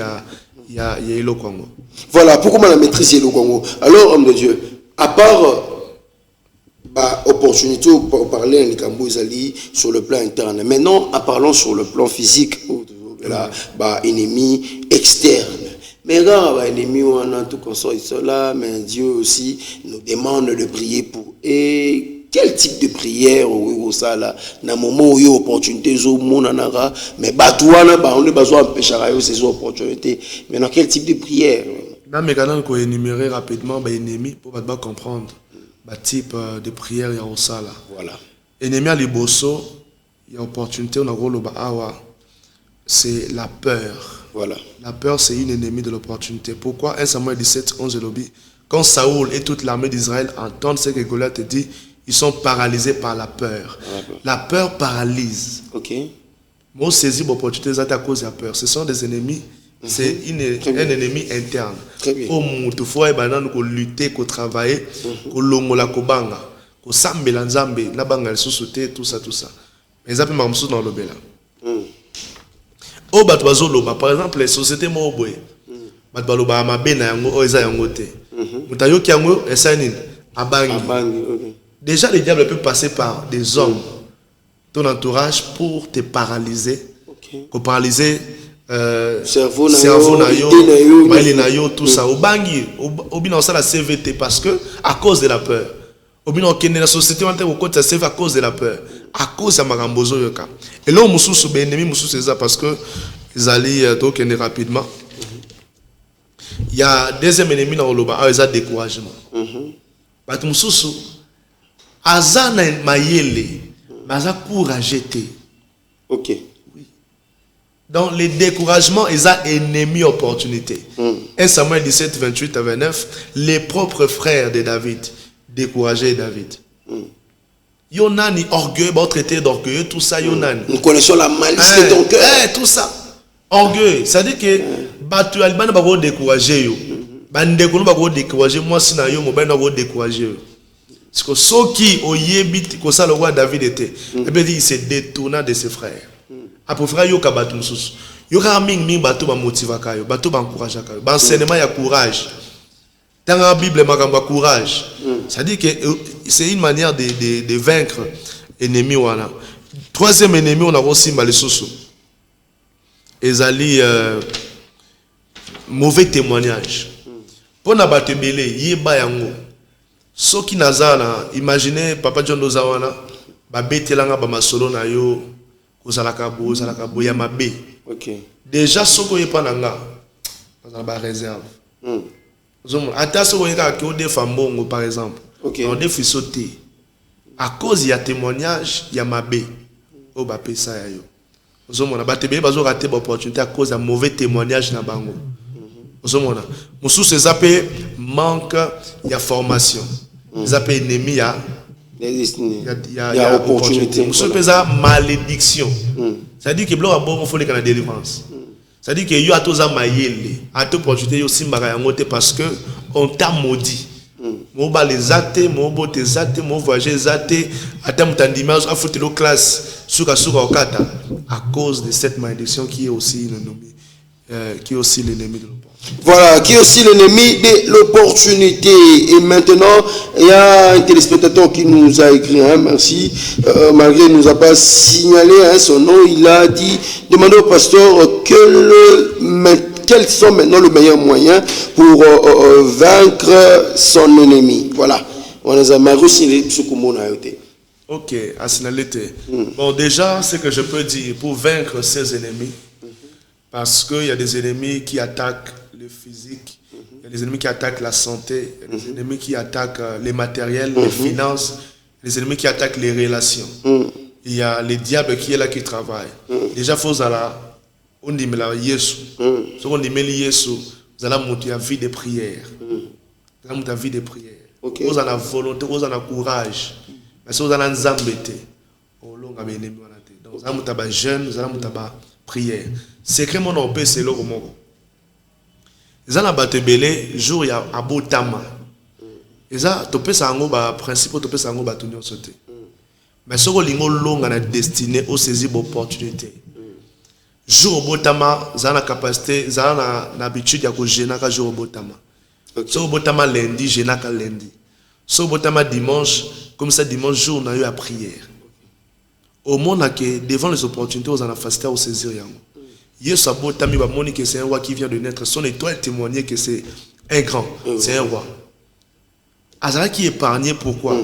y a le Congo. Voilà, pourquoi la maîtrise le Congo. Alors, homme de Dieu, à part opportunité pour parler sur le plan interne, maintenant, parlons sur le plan physique, ennemi externe. Mais là, l'ennemi, on a tout consort, là, mais Dieu aussi nous demande de prier pour. Et quel type de prière, ça là, dans le moment où il y a opportunité, mais on a besoin d'empêcher ces opportunités. Mais dans quel type de prière? Dans mes canaux, on énumérer rapidement l'ennemi pour comprendre le type de prière. Voilà. Ennemi à l'Ibosso, il y a opportunité, on a gros c'est la peur. Voilà. La peur, c'est une ennemie de l'opportunité. Pourquoi 1 Samuel 17, 11 et lobby. Quand Saoul et toute l'armée d'Israël entendent ce que Goliath dit, ils sont paralysés par la peur. La peur paralyse. Ok. Moi, saisis l'opportunité à cause de la peur. Ce sont des ennemis. C'est un ennemi interne. Très bien. Il faut lutter, travailler, longola kobanga, sambela nzambe, na banga susute, tout ça. Mais ça peut m'amener dans le bela. Par exemple, les sociétés moboé, batbaloba amabe na yango oeza yango te. Mutayoki yango esanine abangi. Déjà, le diable peut passer par des hommes, ton entourage, pour te paralyser. Pour paralyser cerveau nayo, tout ça. Obangi, obino ça la CVT parce que à cause de la peur. Obino kende la société en terre au côté CV à cause de la peur. À cause de magambozo yoka. Et là, mususu be ennemi mususu c'est ça parce que ils allaient donc rapidement. Il y a deuxième ennemi dans le bas, ils ont découragement. Parce que mususu azana mayele, maza courageux. Ok. Oui. Donc les découragements, ils ont ennemi opportunité. 1 Samuel 17, 28 à 29, les propres frères de David décourageaient David. Yonani orgueil, traité d'orgueil, tout ça, Yonani. Nous connaissons la malice de ton cœur. Tout ça. Orgueil. C'est-à-dire que Batu Alban va décourager. Bandekolo va décourager. Moi, si na yo, mon ben va décourager. Parce que ceux qui ont yébit, comme ça le roi David était, et bien il s'est détourné de ses frères. Après frère yo kabatu mususu. Yo ka ming batu ba motiva kayo, batu ba encourage kayo. Ba enseignement ya courage. Dans la Bible, il courage. C'est-à-dire que c'est une manière de vaincre l'ennemi. Troisième ennemi, on a aussi les sous. Ils allaient mauvais témoignage. Pour na battre belé, yeba yango. Ceux qui nazana, imaginez Papa John Dozawana, ba betelanga ba masolo na yo, kozalaka bo ya mabe. OK. Déjà ceux qui pas nanga, on a réserve. Attention, par exemple, on défie sauter. À cause il y a témoignage, il y a mabé. Oh, bah, ça y est. On a battu bien, on a raté l'opportunité à cause d'un mauvais témoignage na bango. On sous ces appels manque, il y a formation. Les appels ennemis, il y a opportunité. On sous ça malédiction. Ça dit que blanc a bon, il faut les canaux de délivrance. C'est-à-dire que yo atoza mayele, ato opportunité aussi marayangote parce que on t'a maudit. Mo ba les athées, mo bote athées, mo voyager athées, atam tandimage a foutu le classe suka okata à cause de cette malédiction qui est aussi l'ennemi de l'opportunité. Voilà, qui est aussi l'ennemi de l'opportunité. Et maintenant, il y a un téléspectateur qui nous a écrit, merci, malgré qu'il ne nous a pas signalé son nom, il a dit, demandez au pasteur quels sont maintenant le meilleur moyen pour vaincre son ennemi. Voilà. On a ok, à signaler. Bon, déjà, ce que je peux dire pour vaincre ces ennemis, parce qu'il y a des ennemis qui attaquent le physique, il y a des ennemis qui attaquent la santé, il y a des ennemis qui attaquent les matériels, les finances, les ennemis qui attaquent les relations. Il y a le diable qui est là, qui travaille. Déjà, il faut on dit Yesu. Si on dit Yesu, vous allez monter la vie de prière. Vous allez monter la vie de prière. Vous avez la volonté, vous avez le courage. Mais si vous avez un embêté, vous avez un ennemi. Donc, vous allez monter la jeûne, vous allez monter la prière. Secrètement, on peut c'est le moment. eza na bato ebele jour ya abotama eza topesa yango baprincipe topesa yango bato nyonso te mais soki olingi olonga na destiné osaisir baopportunité jour obotama zala na capacité zala na habitude ya kogenaka jour obotama soki obotama lundi genaka lundi soki obotama dimanche comme ça dimanche jour na yo ya prière au monde que devant les opportunités aux en facilité à saisir yango Yesu abotami bamoni que c'est un roi qui vient de naître son étoile témoignait que c'est un grand c'est un roi azalaki épargné pourquoi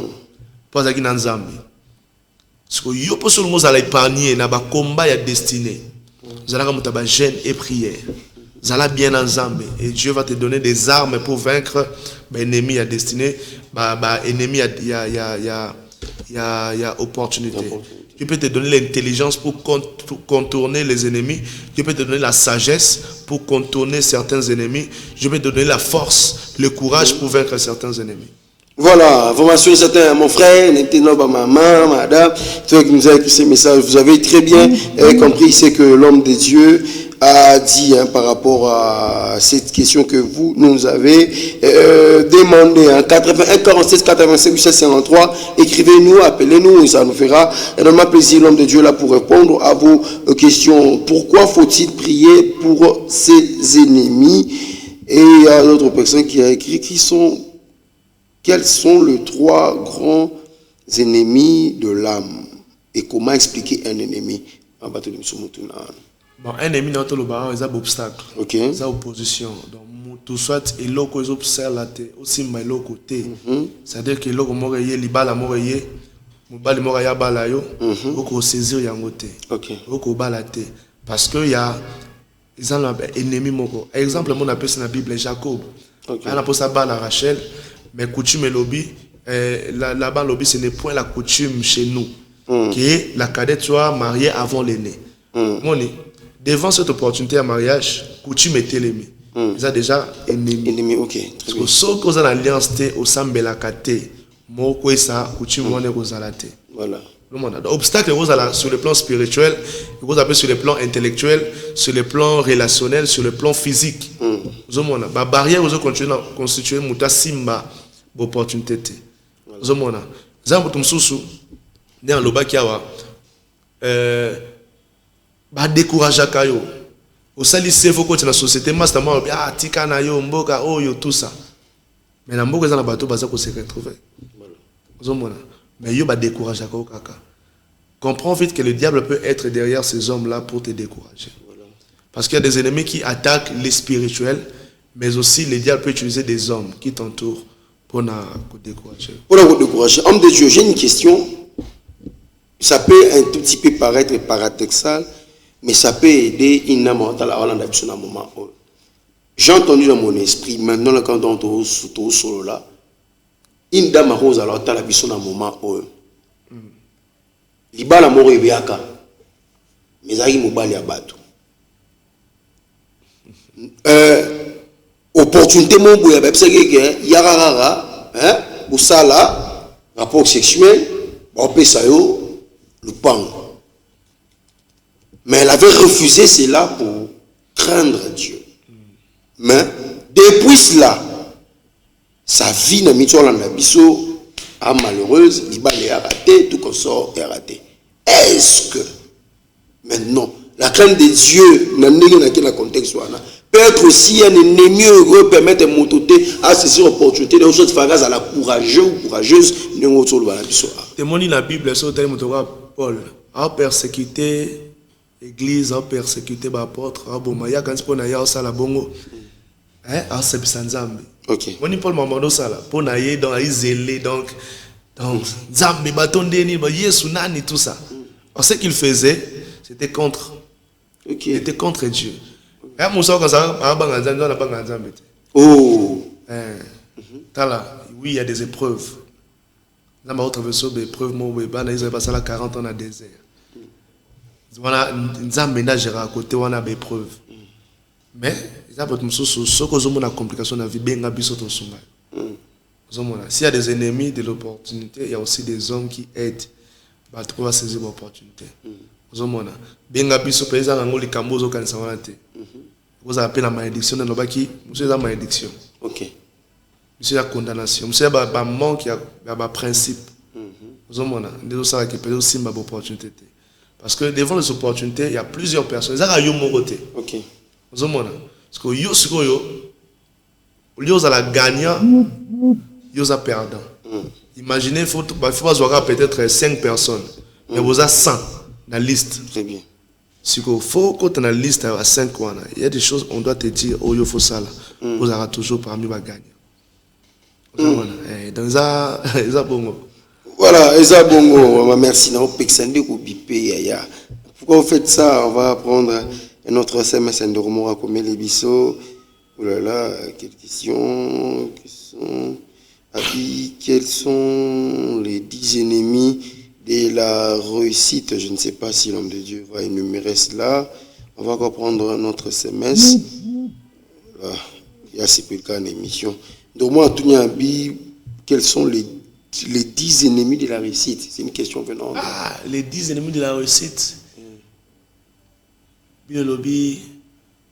parce qu'il na nzambe parce que yo po solo ngozala épargné na ba combat ya destiné zalaka mutaba jeûne et prière zala bien en nzambe et Dieu va te donner des armes pour vaincre ba ennemi à destiné ba ennemi ya opportunité. Dieu peut te donner l'intelligence pour contourner les ennemis. Dieu peut te donner la sagesse pour contourner certains ennemis. Dieu peut te donner la force, le courage pour vaincre certains ennemis. Voilà, information certains, mon frère, ma maman, madame, toi qui nous avez écrit ces messages, vous avez très bien compris ce que l'homme de Dieu a dit par rapport à cette question que vous nous avez demandé. 81 46 85 853, écrivez-nous, appelez-nous, ça nous fera énormément plaisir. L'homme de Dieu est là pour répondre à vos questions. Pourquoi faut-il prier pour ses ennemis? Et il y a d'autres personnes qui ont écrit quels sont les 3 grands ennemis de l'âme et comment expliquer un ennemi? Bon, un ennemi dans tout le bar, il y a des obstacles, il y a opposition. Donc, tout soit il y a des obstacles, aussi il y a des côtés. C'est-à-dire que l'autre mort est libala mort est, mobali mort est balayo, il saisir yangote, il balate. Parce que il y a des ennemis moko. Exemple, mon appelle c'est la Bible Jacob. On appelle ça bala Rachel. Mais coutume et lobby, là-bas, lobby, ce n'est point la coutume chez nous. Que la cadette soit mariée avant l'aîné. Devant cette opportunité à mariage, coutume était l'ennemi. Ils ont déjà ennemi. Ok. Parce que ceux qui ont l'alliance, au sambe la kate, moko et ça, coutume on est aux alaté. Voilà. Obstacle sur le plan spirituel, sur le plan intellectuel, sur le plan relationnel, sur le plan physique. La barrière vous constituer muta simba opportunité. Zomona. Zambo tumsusu dans le bakiawa ba décourager kayo. Au sali sefo ko na société masterman tika na yo mboka oyo tout ça. Mais na mboka za na bato baza ko se retrouver. Zomona. Mais yo ba décourager kayo kaka. Comprends vite que le diable peut être derrière ces hommes-là pour te décourager. Parce qu'il y a des ennemis qui attaquent les spirituels, mais aussi le diable peut utiliser des hommes qui t'entourent pour te décourager. Pour te décourager. Homme de Dieu, j'ai une question. Ça peut un tout petit peu paraître paradoxal, mais ça peut aider une âme mentale à aller dans un moment. J'ai entendu dans mon esprit, maintenant quand on est solo là, une dame rose alors dans un moment où libala moko ebeaka mais azalaki mobali ya bato opportunité moko ya babisaki ke yaka kaka bosala rapport sexuel baopesa yo lupango mais elle avait refusé cela pour craindre Dieu. Mais depuis cela sa vie na mitolanda biso a malheureuse, libala est raté, tout consort est raté. Est-ce que maintenant la crainte de Dieu n'a pas dans contexte peut être aussi un ennemi heureux permettre de monter à saisir l'opportunité de choses phrases à la courageux ou courageuse nous autour de la biso. Témoigne la Bible sur tel Paul a persécuté l'église, a persécuté l'apôtre, a bomaya quand on a ya sala bongo a sepsanzambe. OK. Moni Paul mamando sala pour naïe dans zélé donc zambe batondeni ba Yesu nani tout ça. Ce qu'il faisait c'était contre était contre Dieu. Et Moussa quand ça a banganzambe on a banganzambe. Oh. Oui, il y a des épreuves. Là ma autre version d'épreuves moi bana ils ont passé là 40 ans dans le désert. Voilà nzambe na géré à côté on a des épreuves. Mais s'il y a des ennemis de l'opportunité, il y a aussi des hommes qui aident à trouver saisir l'opportunité. vous appelez la malédiction, monsieur la malédiction. Ok. Monsieur la condamnation. Monsieur la manque, il y a un principe. Vous avez ça qui peut aussi une opportunité. Parce que devant les opportunités, il y a plusieurs personnes. Ça a eu mon côté. Ok. Vous avez parce que vous avez gagnant, vous avez perdant. Imaginez, il faut avoir peut-être 5 personnes. Mais vous avez 100 dans la liste. Très bien. Si vous faut quand on a la liste à 5 il y a des choses on doit te dire oh il faut ça là. Vous aurez toujours parmi les gagnants. Donc ça bon. Voilà, Eza Bongo, merci. Pourquoi vous faites ça? On va prendre un autre SMS de Romora comme les Bissot. Oh là là, quelle question? Quels sont les 10 ennemis de la réussite? Je ne sais pas si l'homme de Dieu va énumérer cela. On va encore prendre un autre SMS. Voilà. Il y a c'est cas en émission. Donc moi, quels sont les 10 ennemis de la réussite? C'est une question venant. Les 10 ennemis de la réussite. Biologie,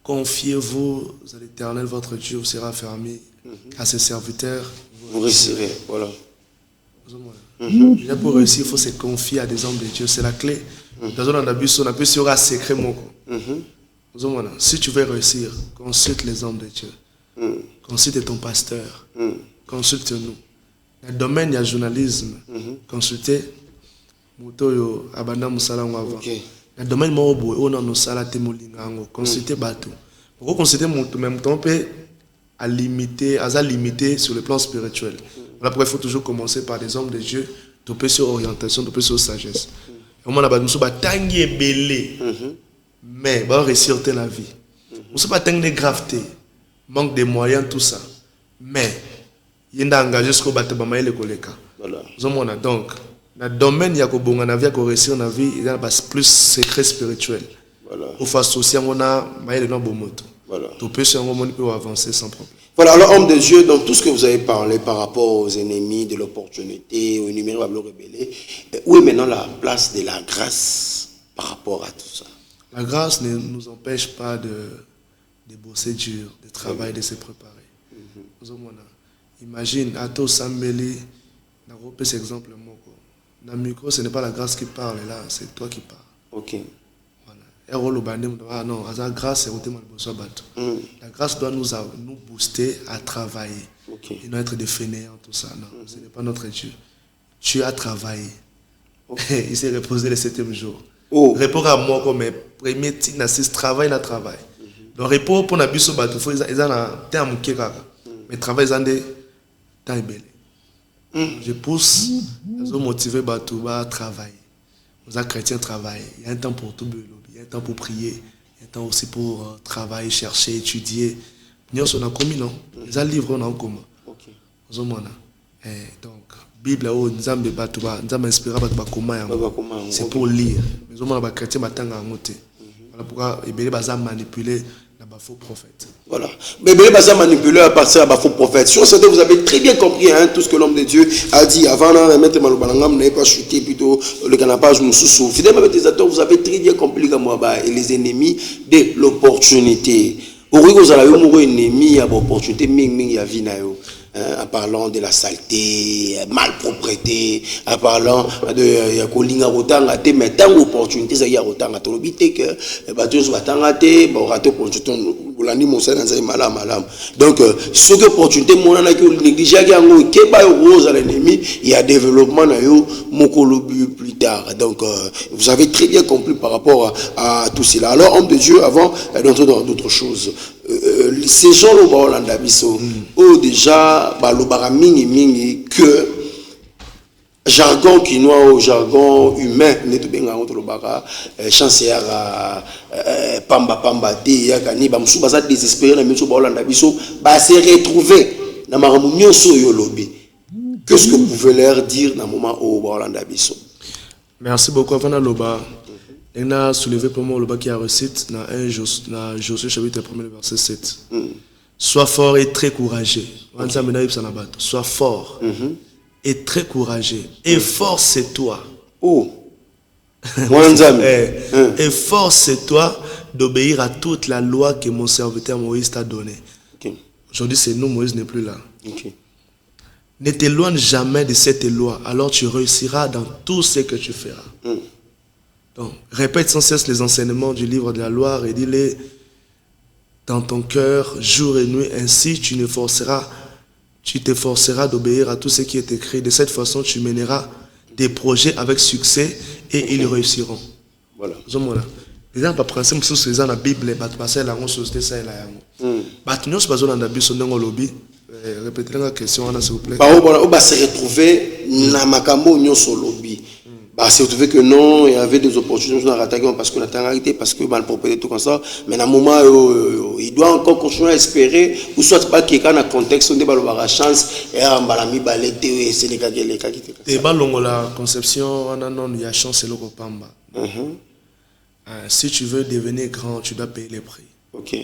confiez-vous à l'Éternel, votre Dieu vous sera fermé à ses serviteurs. Vous réussirez, voilà. Déjà pour réussir, il faut se confier à des hommes de Dieu, c'est la clé. Dans un abus, on appelle sur un secret. Si tu veux réussir, consulte les hommes de Dieu. Consulte ton pasteur. Consulte-nous. Dans le domaine du journalisme, consultez Motoyo Abanda Musala avant. Dans le domaine Morobo, on a nos salas témolingango. Consultez Bateau. Pour consulter Moto, même temps, à limiter sur le plan spirituel. Voilà pourquoi il faut toujours commencer par des hommes de Dieu, topé sur orientation, topé sur sagesse. Au moment où nous tangi et belé, mais va réussir la vie. Nous sommes pas tangi de graveté, manque de moyens, tout ça. Mais il y a engagé jusqu'au bâtiment le collègue. Voilà. Donc, dans le domaine, il y a réussir la vie, il y a plus secret spirituel. Voilà. Pour faire associer, on a le nom de moto. Voilà. Tout peut sur un moment peut avancer sans problème. Voilà, alors homme de Dieu, dans tout ce que vous avez parlé par rapport aux ennemis de l'opportunité, aux numéros à rebelle, où est maintenant la place de la grâce par rapport à tout ça? La grâce ne nous empêche pas de bosser dur, de travailler, de se préparer. Imagine, à toi Sambeli, dans cet exemple, dans le micro, ce n'est pas la grâce qui parle, là, c'est toi qui parles. Ok. Ah non, la grâce, la grâce doit nous booster à travailler. Okay. Et non être des fainéants, tout ça. Non, ce n'est pas notre Dieu. Dieu a travaillé. Okay. Il s'est reposé le 7e jour. Repos à moi comme premier travail na travail. Donc repos pour na biso bato faut ils ont un terme qui mais travail ils ont des temps belé. Je pousse les hommes motivés bato à travailler. Aux chrétiens travaillent. Il y a un temps pour tout le il y a un temps pour prier, il y a un temps aussi pour travailler, chercher, étudier. Nous sommes en commun, non? Les livres en commun. Donc, Bible, nous avons inspiré c'est pour lire. Mais nous avons chrétiens voilà pourquoi ils ont manipulé les faux prophètes. Voilà. Mais ils ont manipulé à partir des faux prophètes. Sur ce, vous avez très bien compris tout ce que l'homme de Dieu a dit avant de mettre Malobalangam, n'avez pas chuté plutôt le canapage Moussoussou. Fidèles méditateurs, vous avez très bien compris et les ennemis de l'opportunité. Vous avez un ennemi à l'opportunité, mais à vie. En parlant de la saleté, malpropreté, en parlant de kolinga rotanga te mais tant opportunité ça y a rotanga to lobité que bateau soit tangaté bon raté opportunité bolandi mosala nzai malam. Donc ce que opportunité monana ki négliger yango ke ba rose à l'ennemi il y a développement na yo mokolobu plus tard. Donc vous avez très bien compris par rapport à tout cela. Alors homme de Dieu avant d'entrer dans d'autres choses. Ces gens là au Hollande biso déjà balobara mingi que jargon quinois au jargon humain ne te benga entre lobara chancelier pamba te yakani ba musu baza désespéré na miso ba Hollande biso ba se retrouver na maramu nyoso yo lobi. Qu'est-ce que vous pouvez leur dire dans moment au ba Hollande biso? Merci beaucoup avant loba. On a soulevé pour moi le bas qui a récite dans Josué chapitre 1 verset 7. Sois fort et très courageux. Sois fort et très courageux. Efforce-toi. Oh. Efforce-toi d'obéir à toute la loi que mon serviteur Moïse t'a donnée. Okay. Aujourd'hui, c'est nous, Moïse n'est plus là. Okay. Ne t'éloigne jamais de cette loi, alors tu réussiras dans tout ce que tu feras. Donc, répète sans cesse les enseignements du livre de la loi et dis-les dans ton cœur, jour et nuit. Ainsi, tu t'efforceras d'obéir à tout ce qui est écrit. De cette façon, tu mèneras des projets avec succès et ils réussiront. Voilà. Les gens pas principe sur les gens la Bible, bah passer la société ça et la yango. Bah tu n'as pas besoin d'un bus dans le lobby. Répétez la question s'il vous plaît. Par où on va se retrouver na makambo nyoso lobby. Bah c'est retrouvé que non, il y avait des opportunités dans l'attaque parce qu'on a arrêté parce que bah le propriétaire tout comme ça. Mais à un moment il doit encore continuer à espérer ou soit pas qu'il y a un contexte on débat la chance et en balami balete et c'est les cas qui et bah la conception on a non il y a chance et le copamba. Si tu veux devenir grand, tu dois payer les prix. Ok.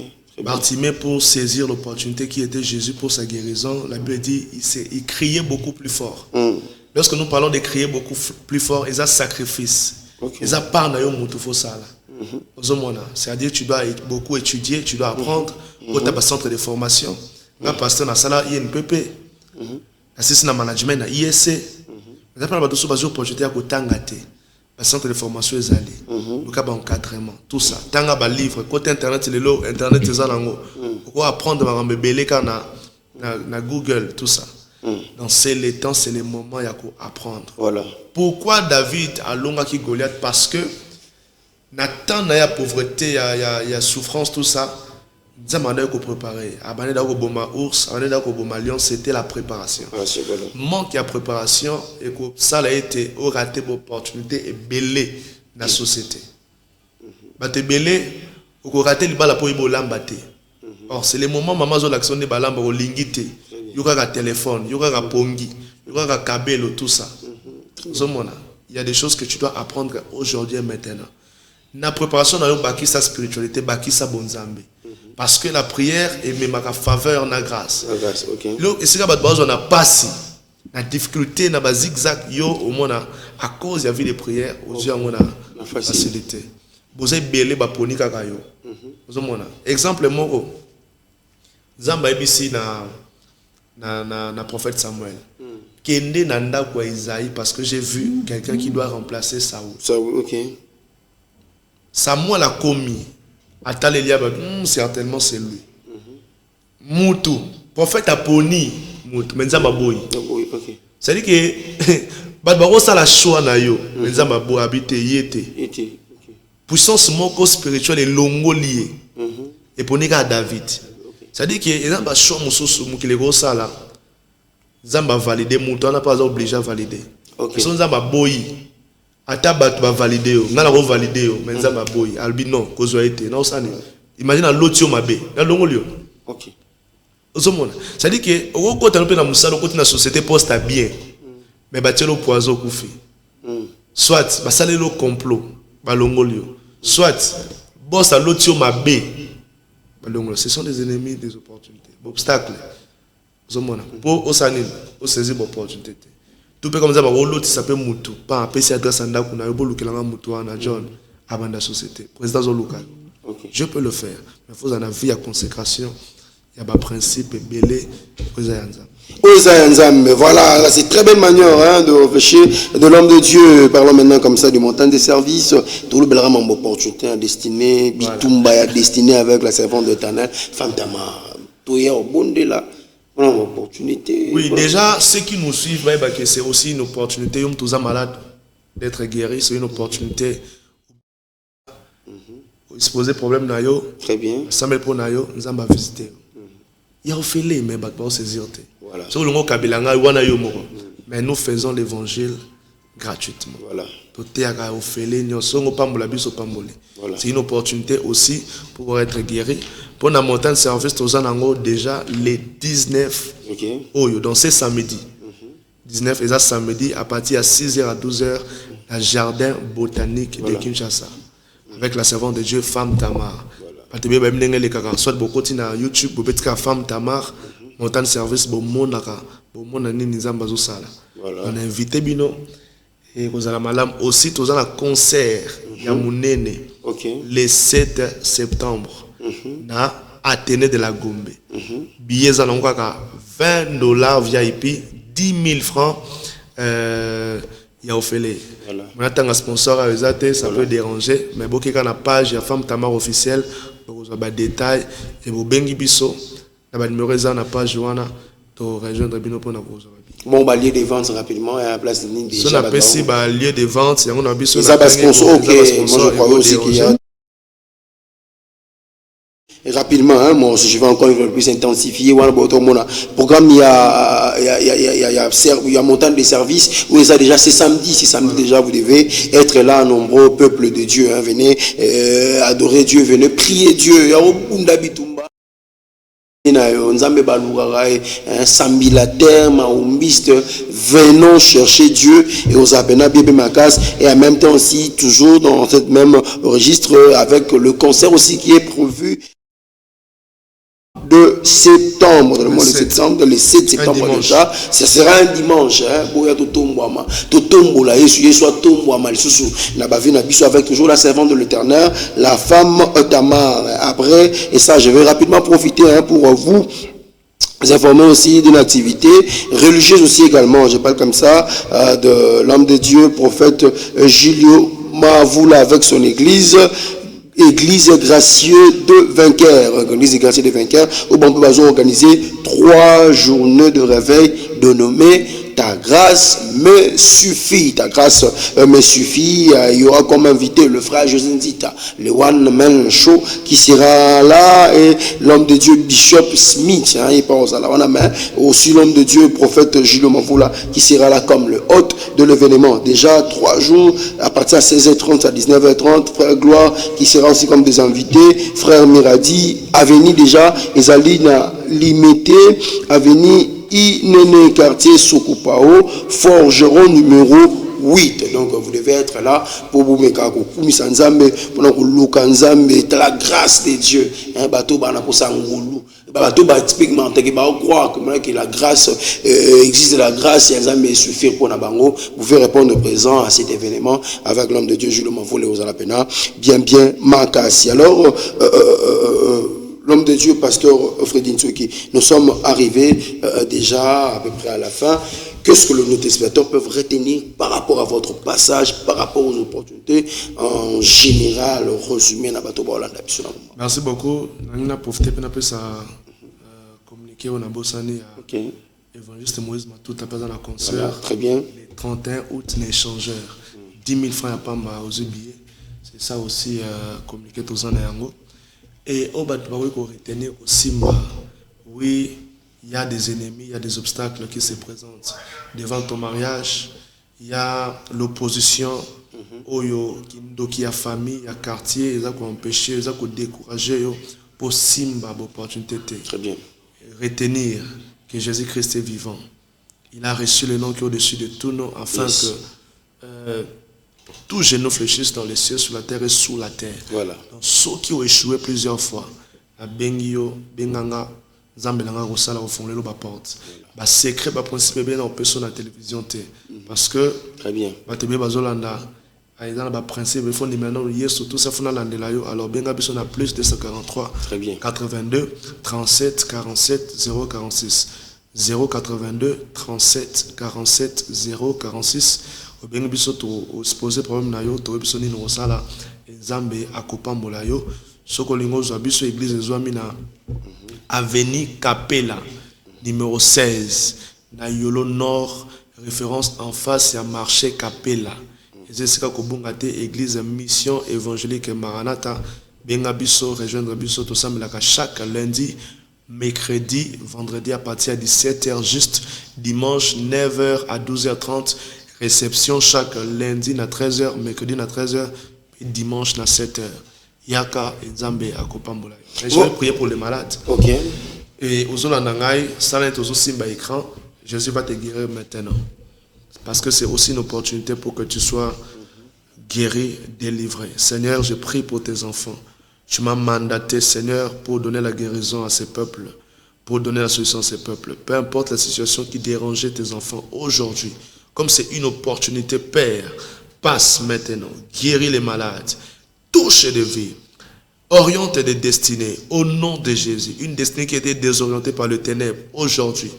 Bartimée, pour saisir l'opportunité qui était Jésus pour sa guérison, la Bible dit il criait beaucoup plus fort. Lorsque nous parlons de crier beaucoup plus fort, ils ont sacrifice. Ils ont part d'ailleurs moutufo sala. C'est-à-dire tu dois beaucoup étudier, tu dois apprendre. Quand tu as un centre de formation, un pasteur dans la salle INPP, assistant management dans ISC, vous avez des opportunités à côté. Le centre de formation est allé. Le cas d'encadrement, tout ça. Tant que les livres, côté internet, internet est allé. Pourquoi apprendre à m'embêter na Google, tout ça. Donc c'est le temps, c'est le moment, il y a qu'à apprendre. Voilà. Pourquoi David a longa qui Goliath? Parce que Nathan, il y a pauvreté, il y a souffrance, tout ça. Zamanda ko préparer. Abane da ko boma ours, abane da ko boma lion, c'était la préparation. Manque de préparation et que ça a été au raté l'opportunité et belé dans la société. Bate belé, au raté le bala pour y bolambate. Or c'est le moment maman zo l'action de balamba au lingité. Yoka ka téléphone, yoka ka pongi, yoka ka kabelo tout ça. Zomona, il y a des choses que tu dois apprendre aujourd'hui et maintenant. La préparation dans le baki sa spiritualité, baki sa bonzambe. Parce que la prière est même à faveur de la grâce. Et si on a passé la difficulté, la zigzag, au moins à cause de des prières, aujourd'hui on a la facilité. Vous avez belé baponi kakayo. Exemple moko. Zamba ibisi na prophète Samuel. Kende nanda kwa Isaïe parce que j'ai vu quelqu'un qui doit remplacer Saoul. Saoul, ok. Samuel a commis. Certainement c'est lui. Moutou, prophète a poni, Moutou, Menzama boy. C'est-à-dire que, Badbaro sa la choix na yo, Menzama boy habite yete. Puissance moko spirituelle est longo lié. Et poni ka David. C'est-à-dire que, il y a un choix moussou moukile go sa la. Zamba validé, Moutou, on n'a pas obligé à valider. Son Zamba boy. Atabat va valider, on a validé, mais ça va boy, albino, cause été, non ça n'est. Imagine à l'autre mabé, dans l'ongolio. Ok. Ça dit que au côté de la moussa, au côté de la société poste à bien, mais bâtir le poison koufi. Soit, bah ça le complot, bah l'ongolio. Soit, boss à l'autre mabé, bah l'ongolio. Ce sont des ennemis, des opportunités, des obstacles. Pour au sanil, au saisir l'opportunité. Tout comme ça, l'autre s'appelle Moutou. Pas un PC adresse à Ndakuna, Moutou, John, avant la société. Président local. Je peux le faire. Mais il faut en avoir à consécration. Il y a un principe belé. Mais voilà, c'est une très belle manière de réfléchir de l'homme de Dieu. Parlons maintenant comme ça du montant des services. Tout le bel ram opportunité à destiné, Bitumba destiné avec la servante de l'éternel. Femme Tamar, tout est au bon de là. Opportunité. Oui, déjà, ceux qui nous suivent, c'est aussi une opportunité. Tous les malades d'être guéris, c'est une opportunité. Se poser problème nayo. Très bien. Ça me pour nayo, nous allons visiter. Il y a au fait mais pas saisir. Voilà. Sur le mot kabilanga wana yo moko. Mais nous faisons l'évangile gratuitement. Voilà. C'est une opportunité aussi pour être guéri. Pour la montagne service, déjà les 19 donc c'est samedi. 19 et ça samedi à partir de 6h à 12h, le jardin botanique de Kinshasa. Avec la servante de Dieu, Femme Tamar. Soit beaucoup sur YouTube, vous pouvez Femme Tamar, montagne service, on a invité Bino. Et vous allez aussi tous un concert ya munene le 7 septembre na Athénée de la Gombe. Billets à $20 VIP, 10 000 francs. Il y a offert. On attend un sponsor à Ezate, ça peut déranger, mais beaucoup quand la page, il y a femme tamar officielle, vous avez des détails, et vous bengi biso, la numéro est la page Joana, to rejoindre bino pour nous. Bon, bah, lieu de vente rapidement, à la place de ligne déjà. Si on appelle si, lieu de vente, il y a un biso. Ça va sponsor, ok, moi je crois aussi qu'il y a. Et rapidement, hein, moi, je vais encore plus intensifier. Programme, il y a montant de services. Où ça déjà, c'est samedi déjà, vous devez être là, nombreux peuple de Dieu. Hein, venez adorer Dieu, venez prier Dieu. Il y a venons chercher Dieu et aux appena bébé makas et en même temps aussi toujours dans cette même registre avec le concert aussi qui est prévu de septembre, dans le mois de septembre, le 7 septembre déjà, ce sera un dimanche, hein, avec toujours la servante de l'Éternel, la femme Tamar. Après, et ça, je vais rapidement profiter hein, pour vous informer aussi d'une activité religieuse aussi également, je parle comme ça, de l'homme de Dieu, prophète Julio Mavoula avec son église gracieux de vainqueurs. Église gracieux de vainqueurs, où on peut organiser 3 journées de réveil dénommées Ta grâce me suffit. Ta grâce me suffit. Il y aura comme invité le frère José Nzita, le One Man Show qui sera là, et l'homme de Dieu Bishop Smith, hein, il pense à la main, aussi l'homme de Dieu prophète Julio Mavoula qui sera là comme le hôte de l'événement. Déjà 3 jours à partir de 16h30 à 19h30, frère Gloire qui sera aussi comme des invités, frère Miradi, Avenue déjà, Ezalina Limité, Avenue Inene quartier Sokupao, forgeron numéro 8. Donc vous devez être là pour vous mettre à Nzambe, pour la grâce de Dieu. Un bateau typiquement croire que la grâce existe, la grâce et suffire pour Nabango. Vous pouvez répondre présent à cet événement avec l'homme de Dieu Julio Mavoula aux Alapena, bien Makassi. Alors l'homme de Dieu, pasteur Fredin Tsoki, nous sommes arrivés déjà à peu près à la fin. Qu'est-ce que nos téléspectateurs peuvent retenir par rapport à votre passage, par rapport aux opportunités en général, résumé dans Bato Baolanda? Merci beaucoup. On a profité pour ça communiquer au Nabosani à Évangéliste Moïse Matou, tu as pas dans la concert. Voilà, très bien. Les 31 août, l'échangeur. 10 000 francs à Pamba aux billets. C'est ça aussi communiquer tous en Yango. Et au Batoubaoui, qu'on retenait aussi, oui, il y a des ennemis, il y a des obstacles qui se présentent devant ton mariage. Il y a l'opposition, qui a famille, il y a quartier, il y a empêché, il y a décourager pour Simba, l'opportunité. Très bien. Retenir que Jésus-Christ est vivant. Il a reçu le nom qui est au-dessus de tout nom, afin que tous genoux fléchissent dans les cieux, sur la terre et sous la terre. Voilà. Donc, ceux qui ont échoué plusieurs fois, la Bengio, Benganga, Zambelanga, Rosala, au fond, les porte. Le secret, le principe, bien, on peut sur la télévision. Parce que, très bien. Le principe, il faut maintenant, surtout ça, alors, Benga, on a plus de 143, 82, 37, 47, 046. 082, 37, 47, 046. Au bien biso to exposer problème na yo to biso ni no sala Nzambe akopambola yo soko lingo zo biso église ezwami na avenue Capella numéro 16 na Yolo Nord, référence en face à marché Capella. Ezesika ko bunga te église mission évangélique Maranatha benga biso rejoindre biso to sambelaka chaque lundi, mercredi, vendredi à partir de 17h juste, dimanche 9h à 12h30. Réception chaque lundi à 13h, mercredi à 13h, et dimanche à 7h. Yaka et Nzambe à Kopambola. Je vais prier pour les malades. Ok. Et aux Olandangaï, ça n'est aussi simba écran. Jésus va te guérir maintenant. Parce que c'est aussi une opportunité pour que tu sois guéri, délivré. Seigneur, je prie pour tes enfants. Tu m'as mandaté, Seigneur, pour donner la guérison à ces peuples, pour donner la solution à ces peuples. Peu importe la situation qui dérangeait tes enfants aujourd'hui. Comme c'est une opportunité, Père, passe maintenant, guéris les malades, touche des vies, oriente des destinées au nom de Jésus. Une destinée qui était désorientée par le ténèbre aujourd'hui.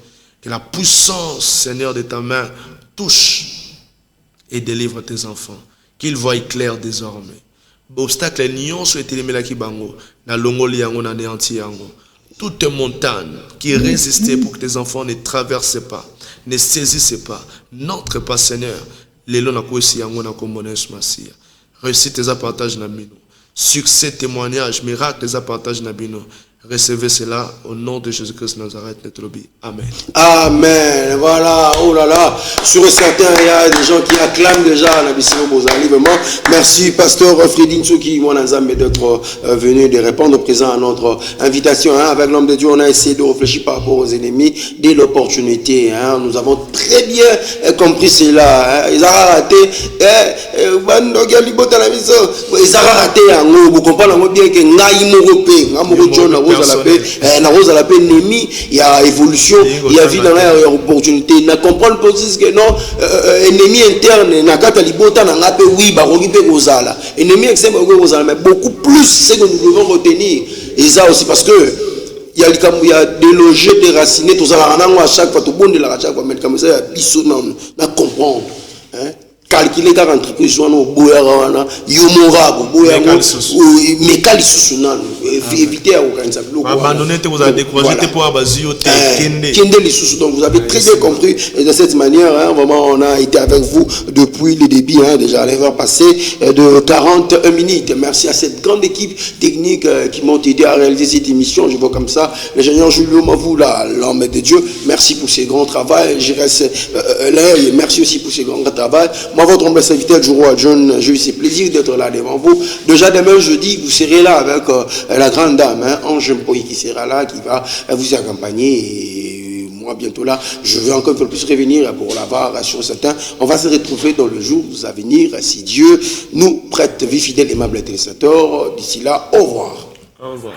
Que la puissance, Seigneur, de ta main touche et délivre tes enfants. Qu'ils voient clair désormais. Obstacle nions sur les qui bango, na longoli yango na néanti yango. Toute montagne qui résistait pour que tes enfants ne traversent pas, ne saisissent pas, n'entre pas, Seigneur. Les lois na kosi yango na kombones masia. Réussite tes partages na bino. Succès, témoignage, miracle tes partages na bino. Recevez cela au nom de Jésus-Christ de Nazareth, notre vie. Amen. Amen. Voilà. Oh là là. Sur certains, il y a des gens qui acclament déjà la Bissimo Bozali. Vraiment. Merci, pasteur Fredin Souki, mon ensemble, d'être venu, de répondre présent à notre invitation. Avec l'homme de Dieu, on a essayé de réfléchir par rapport aux ennemis dès l'opportunité. Nous avons très bien compris cela. Ils ont raté. Ils ont raté. Vous comprenez bien que na rosa la peine ennemi, il y a évolution, il y a vie dans la opportunité. Na comprendre position que non ennemi interne na kata libota na ngape oui ba rogi pe kozala. Ennemi externe ba kozala, mais beaucoup plus c'est que nous devons retenir. Et ça aussi parce que il y a déloger, déraciner tout ça à chaque fois tout bon de la chaque fois mais comme ça il y a biso na comprendre hein. Calculer car entreprise soit no boya wana yomora boya mekali susunano éviter à organiser abandonner te vous avez découragé pour abazio te kende les sous donc vous avez très bien compris et de cette manière hein, vraiment on a été avec vous depuis le début hein, déjà l'heure passée de 41 minutes. Merci à cette grande équipe technique qui m'ont aidé à réaliser cette émission. Je vois comme ça l'ingénieur Julio Mavou là l'homme de Dieu, merci pour ce grand travail. Je reste là et merci aussi pour ce grand travail. Votre humble serviteur John, j'ai eu ce plaisir d'être là devant vous. Déjà demain jeudi, vous serez là avec la grande dame, hein, Ange Mpoy qui sera là, qui va vous accompagner. Et moi bientôt là, je vais encore un peu plus revenir pour la voir sur certains. On va se retrouver dans le jour à venir, si Dieu nous prête vie fidèle, aimable téléspectateur. D'ici là, au revoir. Au revoir.